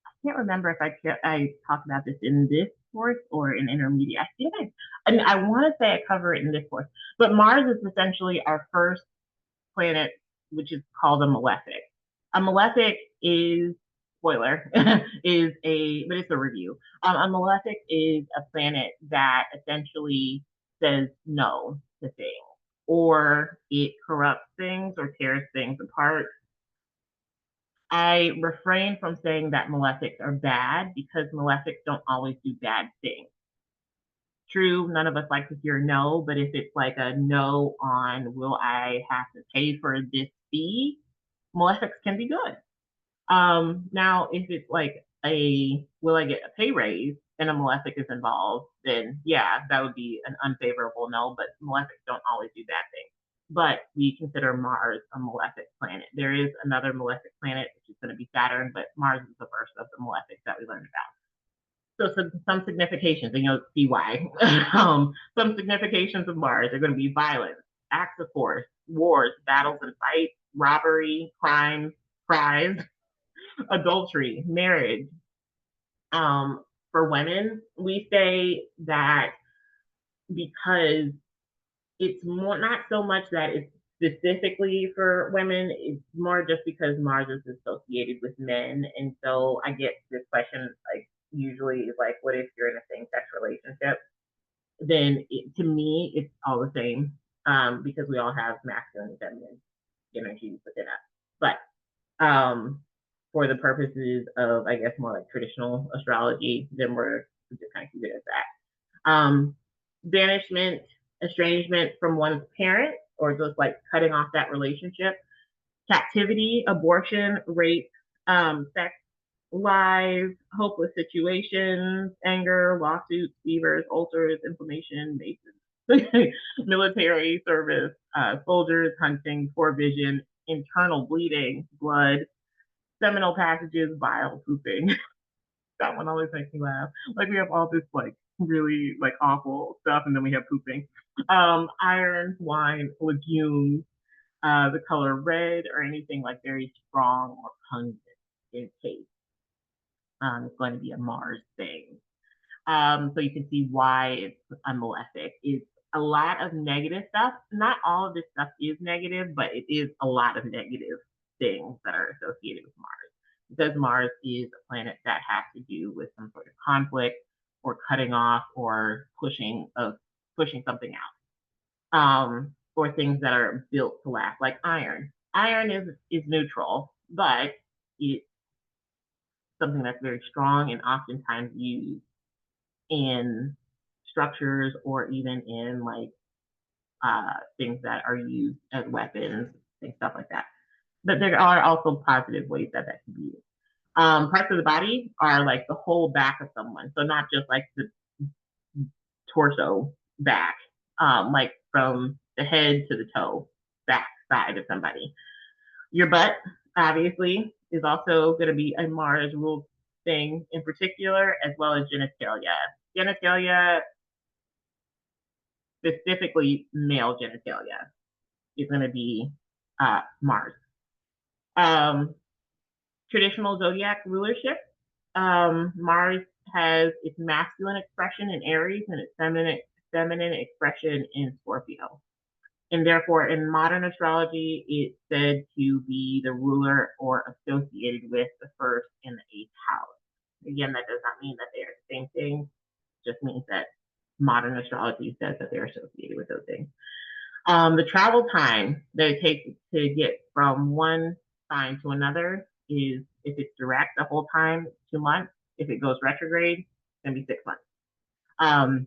I can't remember if I talked about this in this course or in intermediate. I want to say I cover it in this course, but Mars is essentially our first planet, which is called a malefic. A malefic is, spoiler, but it's a review. A malefic is a planet that essentially says no to things, or it corrupts things or tears things apart. I refrain from saying that malefics are bad because malefics don't always do bad things. True, none of us like to hear no, but if it's like a no on will I have to pay for this fee, malefics can be good. Now if it's like a will I get a pay raise and a malefic is involved, then yeah, that would be an unfavorable no, but malefics don't always do bad things. But we consider Mars a malefic planet. There is another malefic planet, which is going to be Saturn, but Mars is the first of the malefics that we learned about. So some significations, and you'll see why. Some significations of Mars are going to be violence, acts of force, wars, battles and fights, robbery, crimes, cries, adultery, marriage. For women, we say that because it's more not so much that it's specifically for women, it's more just because Mars is associated with men. And so I get this question like usually is like, what if you're in a same-sex relationship? Then to me, it's all the same because we all have masculine and feminine energies within us. But for the purposes of, I guess, more like traditional astrology, then we just kind of keep it as that. Banishment, estrangement from one's parent, or just like cutting off that relationship, captivity, abortion, rape, sex, lies, hopeless situations, anger, lawsuits, fevers, ulcers, inflammation, masons, military service, soldiers, hunting, poor vision, internal bleeding, blood, seminal passages, bile, pooping. That one always makes me laugh. Like we have all this like really like awful stuff, and then we have pooping. Iron, wine, legumes, the color red, or anything like very strong or pungent in taste. It's going to be a Mars thing. So you can see why it's a malefic. It's a lot of negative stuff. Not all of this stuff is negative, but it is a lot of negative things that are associated with Mars. Because Mars is a planet that has to do with some sort of conflict or cutting off or pushing something out. Or things that are built to last, like iron. Iron is neutral, but it's something that's very strong and oftentimes used in structures or even in like things that are used as weapons and stuff like that. But there are also positive ways that that can be used. Parts of the body are like the whole back of someone, so not just like the torso back, like from the head to the toe, back side of somebody. Your butt, obviously, is also going to be a Mars ruled thing in particular, as well as genitalia. Genitalia, specifically male genitalia, is going to be Mars. Um, Traditional zodiac rulership. Mars has its masculine expression in Aries and its feminine expression in Scorpio. And therefore, in modern astrology, it's said to be the ruler or associated with the first and the eighth house. Again, that does not mean that they are the same thing. It just means that modern astrology says that they're associated with those things. The travel time that it takes to get from one sign to another is, if it's direct the whole time, 2 months. If it goes retrograde, it's going to be 6 months. Um,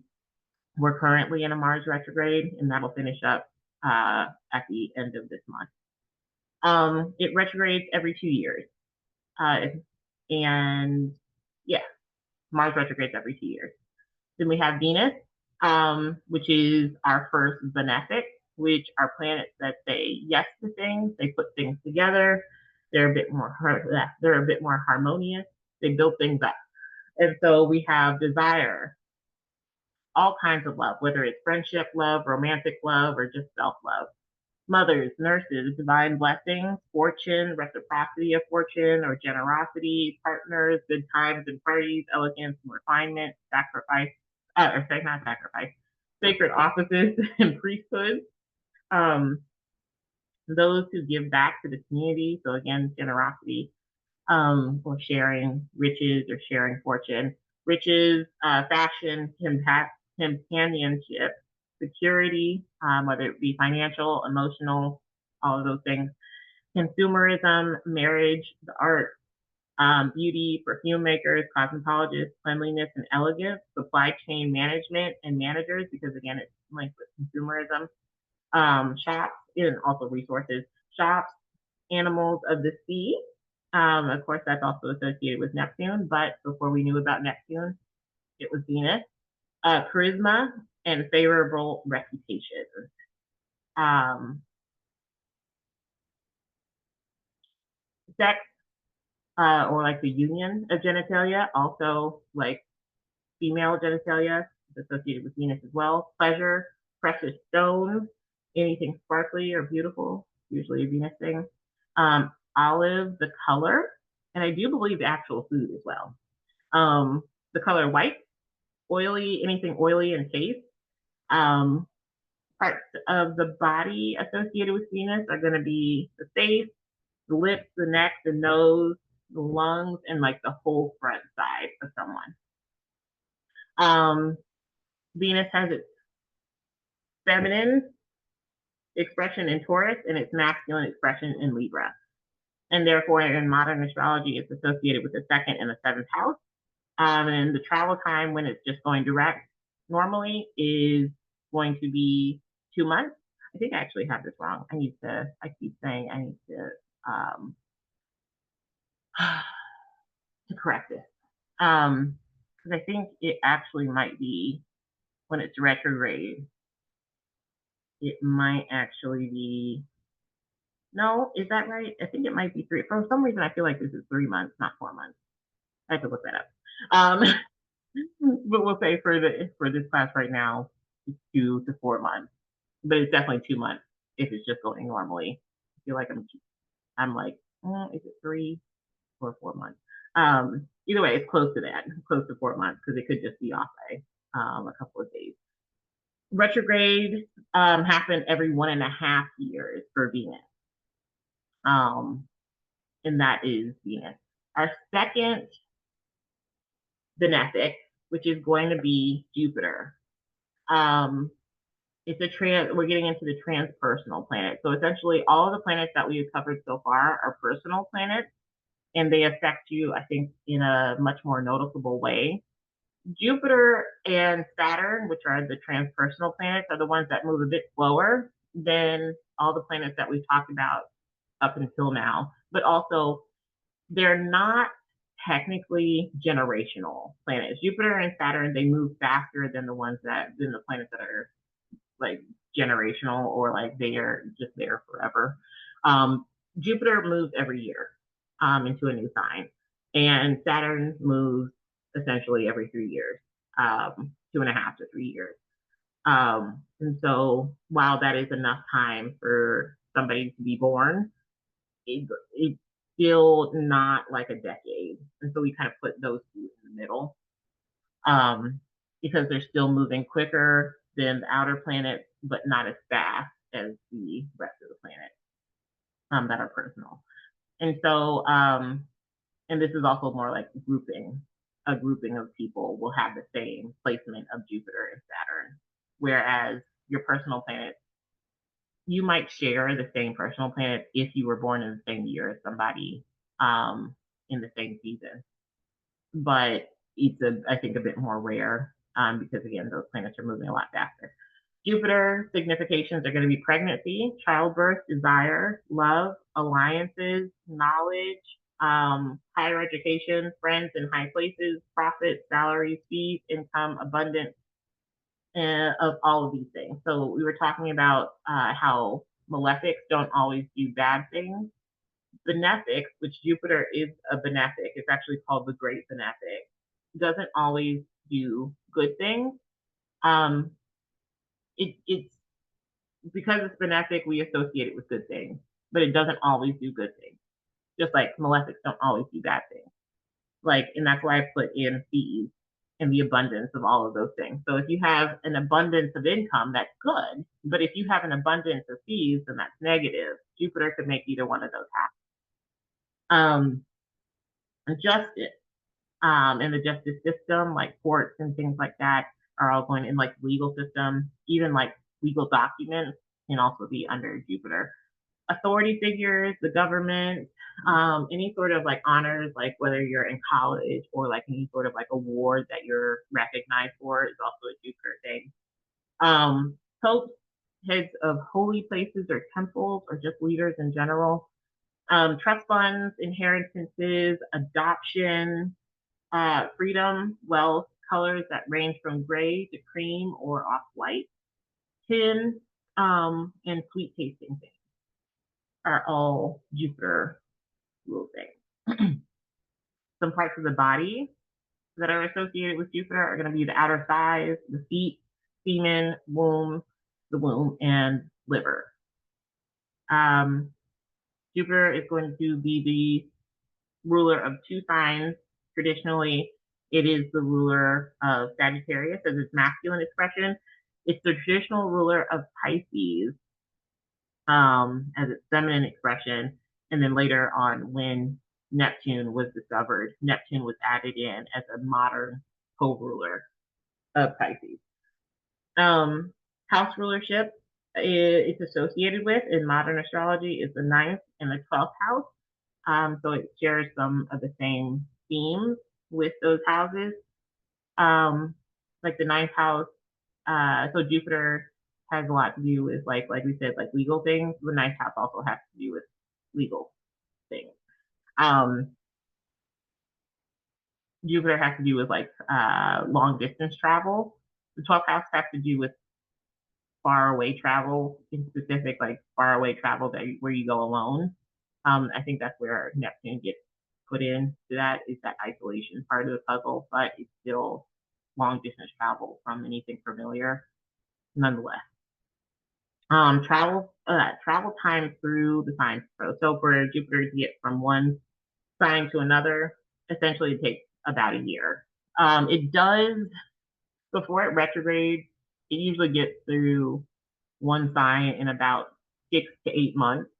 we're currently in a Mars retrograde, and that'll finish up at the end of this month. It retrogrades every 2 years. Uh, and yeah, Mars retrogrades every 2 years. Then we have Venus, which is our first benefic, which are planets that say yes to things. They put things together. They're a bit more harmonious. They build things up. And so we have desire, all kinds of love, whether it's friendship love, romantic love, or just self love. Mothers, nurses, divine blessings, fortune, reciprocity of fortune or generosity, partners, good times and parties, elegance and refinement, sacrifice, or say not sacrifice, sacred offices and priesthood. Um, those who give back to the community. So again, generosity, or sharing riches or sharing fortune. Riches, fashion, companionship, security, whether it be financial, emotional, all of those things. Consumerism, marriage, the arts, beauty, perfume makers, cosmetologists, cleanliness and elegance, supply chain management and managers, because again, it's linked with consumerism. Shops and also resources, shops, animals of the sea. Of course, that's also associated with Neptune, but before we knew about Neptune, it was Venus. Charisma and favorable reputation. Um, Sex, or like the union of genitalia, also like female genitalia, is associated with Venus as well. Pleasure, precious stones, anything sparkly or beautiful, usually a Venus thing. Olive, the color, and I do believe the actual food as well. The color white, oily, anything oily in taste. Um, Parts of the body associated with Venus are going to be the face, the lips, the neck, the nose, the lungs, and like the whole front side of someone. Um, Venus has its feminine expression in Taurus and its masculine expression in Libra. And therefore, in modern astrology, it's associated with the second and the seventh house. And the travel time when it's just going direct normally is going to be 2 months. I think I actually have this wrong. I keep saying I need um, to correct this. Because I think it actually might be when it's retrograde, it might actually be, no, is that right? I think it might be three. For some reason, I feel like this is 3 months, not 4 months. I have to look that up. Um, but we'll say for this class right now, 2 to 4 months. But it's definitely 2 months if it's just going normally. I feel like I'm like, is it 3 or 4 months? Either way, it's close to that, close to 4 months, because it could just be off by a couple of days. Retrograde happen every 1.5 years for Venus. Um, and that is Venus. Our second benefic, which is going to be Jupiter. Um, we're getting into the transpersonal planets. So essentially all of the planets that we've covered so far are personal planets, and they affect you, I think, in a much more noticeable way. Jupiter and Saturn, which are the transpersonal planets, are the ones that move a bit slower than all the planets that we've talked about up until now. But also, they're not technically generational planets. Jupiter and Saturn, they move faster than the planets that are like generational, or like they are just there forever. Um, Jupiter moves every year into a new sign, and Saturn moves essentially every 3 years, 2.5 to 3 years. And so while that is enough time for somebody to be born, it's still not like a decade. And so we kind of put those two in the middle, um, because they're still moving quicker than the outer planets, but not as fast as the rest of the planets that are personal. And so, and this is also more like grouping. A grouping of people will have the same placement of Jupiter and Saturn, whereas your personal planets, you might share the same personal planet if you were born in the same year as somebody in the same season. But it's I think a bit more rare, because again, those planets are moving a lot faster. Jupiter significations are going to be pregnancy, childbirth, desire, love, alliances, knowledge, higher education, friends in high places, profit, salaries, fees, income, abundance, of all of these things. So we were talking about how malefics don't always do bad things. Benefics, which Jupiter is a benefic, it's actually called the Great Benefic, doesn't always do good things. Um, it's because it's benefic, we associate it with good things, but it doesn't always do good things. Just like malefics don't always do bad things. Like, and that's why I put in fees and the abundance of all of those things. So if you have an abundance of income, that's good. But if you have an abundance of fees, then that's negative. Jupiter could make either one of those happen. Justice, in the justice system, like courts and things like that, are all going in like legal system, even like legal documents can also be under Jupiter. Authority figures, the government, any sort of like honors, like whether you're in college or like any sort of like award that you're recognized for is also a Jupiter thing. Popes, heads of holy places or temples, or just leaders in general. Trust funds, inheritances, adoption, freedom, wealth, colors that range from gray to cream or off-white, tin, and sweet tasting things are all Jupiter rule things. Some parts of the body that are associated with Jupiter are going to be the outer thighs, the feet, semen, womb, the womb, and liver. Um, Jupiter is going to be the ruler of two signs. Traditionally, it is the ruler of Sagittarius as its masculine expression. It's the traditional ruler of Pisces as its feminine expression. And then later on, when Neptune was discovered, Neptune was added in as a modern co-ruler of Pisces. House rulership it's associated with in modern astrology is the ninth and the 12th house. So it shares some of the same themes with those houses. Like the ninth house, so Jupiter has a lot to do with like we said, like legal things. The ninth house also has to do with legal things. Um, Jupiter has to do with like long distance travel. The 12th house has to do with far away travel, in specific like far away travel that where you go alone. I think that's where Neptune gets put into that is that isolation part of the puzzle, but it's still long distance travel from anything familiar, nonetheless. Travel time through the signs. So for Jupiter to get from one sign to another, essentially it takes about a year. It does before it retrogrades. It usually gets through one sign in about 6 to 8 months,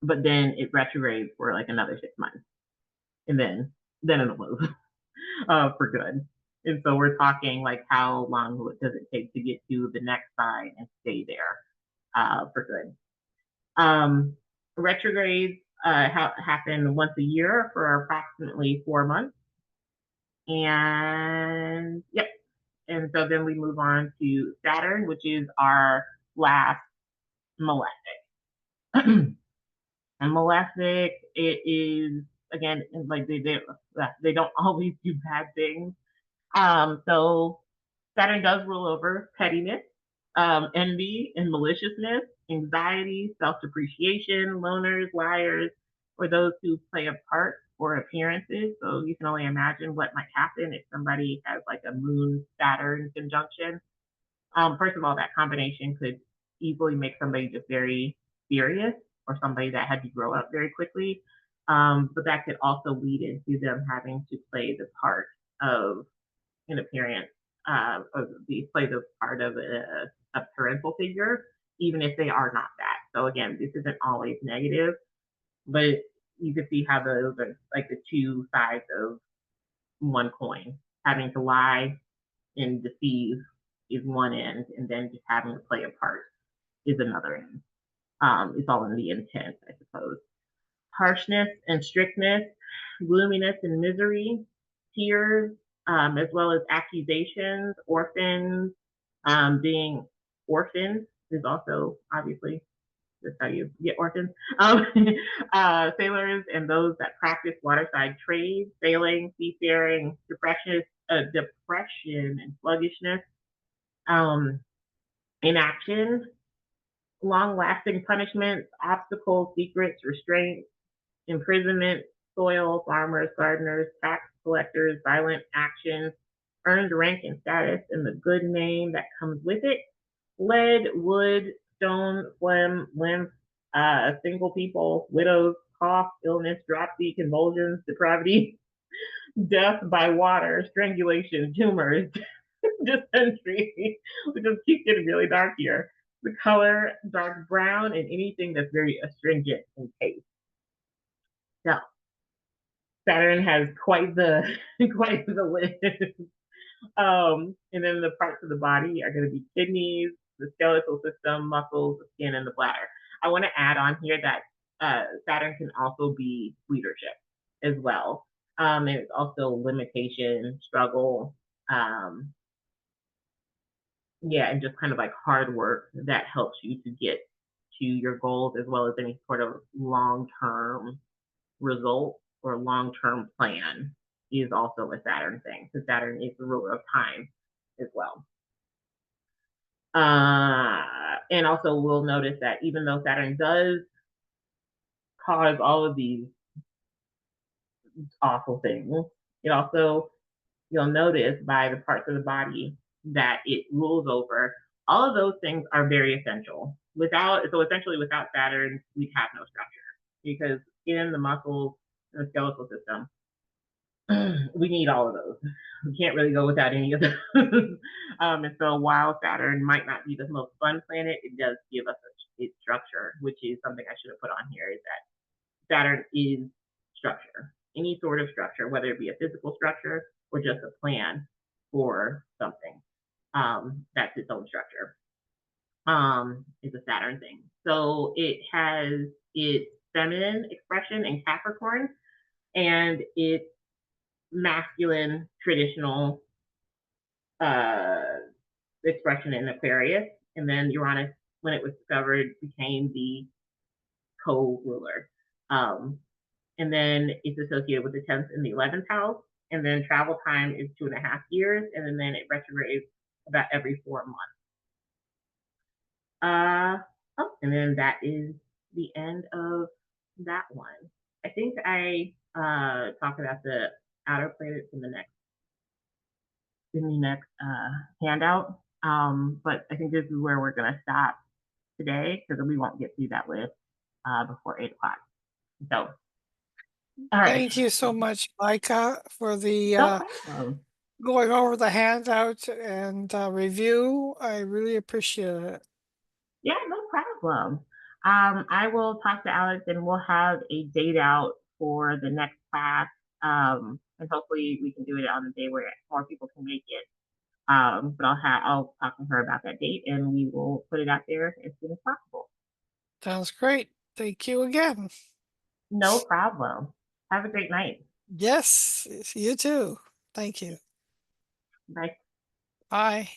but then it retrogrades for like another 6 months, and then it'll move for good. And so we're talking like how long does it take to get to the next sign and stay there for good. Retrogrades happen once a year for approximately 4 months, and yep. And so then we move on to Saturn, which is our last malefic. And malefic, it is again like they don't always do bad things. So Saturn does rule over pettiness, envy, and maliciousness, anxiety, self-depreciation, loners, liars, or those who play a part or appearances. So you can only imagine what might happen if somebody has like a Moon Saturn conjunction. First of all, that combination could easily make somebody just very serious or somebody that had to grow up very quickly. But that could also lead into them having to play the part of an appearance, or play the part of a parental figure, even if they are not that. So again, this isn't always negative, but you can see how those are like the two sides of one coin. Having to lie and deceive is one end, and then just having to play a part is another end. It's all in the intent, I suppose. Harshness and strictness, gloominess and misery, tears, as well as accusations, orphans, being Orphans is also obviously that's how you get orphans. Sailors and those that practice waterside trade, sailing, seafaring, depression and sluggishness, um, inaction, long-lasting punishments, obstacles, secrets, restraints, imprisonment, soil, farmers, gardeners, tax collectors, violent actions, earned rank and status, and the good name that comes with it, lead, wood, stone, phlegm, lymph, single people, widows, cough, illness, dropsy, convulsions, depravity, death by water, strangulation, tumors, dysentery, which just keeps getting really dark here. The color, dark brown, and anything that's very astringent in taste. So Saturn has quite the quite the list. And then the parts of the body are going to be kidneys, the skeletal system, muscles, the skin, and the bladder. I want to add on here that Saturn can also be leadership as well. And it's also limitation, struggle, yeah, and just kind of like hard work that helps you to get to your goals as well as any sort of long-term result or long-term plan is also a Saturn thing, because Saturn is the ruler of time as well. And also we'll notice that even though Saturn does cause all of these awful things, it also, you'll notice by the parts of the body that it rules over, all of those things are very essential. So essentially without Saturn, we'd have no structure, because in the muscles and the skeletal system, we need all of those. We can't really go without any of those. And so while Saturn might not be the most fun planet, it does give us its structure, which is something I should have put on here, is that Saturn is structure. Any sort of structure, whether it be a physical structure or just a plan for something. That's its own structure. Is a Saturn thing. So it has its feminine expression in Capricorn and its masculine traditional expression in Aquarius. And then Uranus, when it was discovered, became the co-ruler. And then it's associated with the 10th and the 11th house. And then travel time is 2.5 years. And then it retrogrades about every 4 months. And then that is the end of that one. I think I talk about the outer planets in the next handout. But I think this is where we're gonna stop today, because we won't get through that list before 8 o'clock. So, all right. Thank you so much, Micah, for the No problem. going over the handout and review. I really appreciate it. Yeah, no problem. I will talk to Alex and we'll have a date out for the next class. And hopefully we can do it on the day where more people can make it. But I'll talk to her about that date and we will put it out there as soon as possible. Sounds great. Thank you again. No problem. Have a great night. Yes, you too. Thank you. Bye. Bye.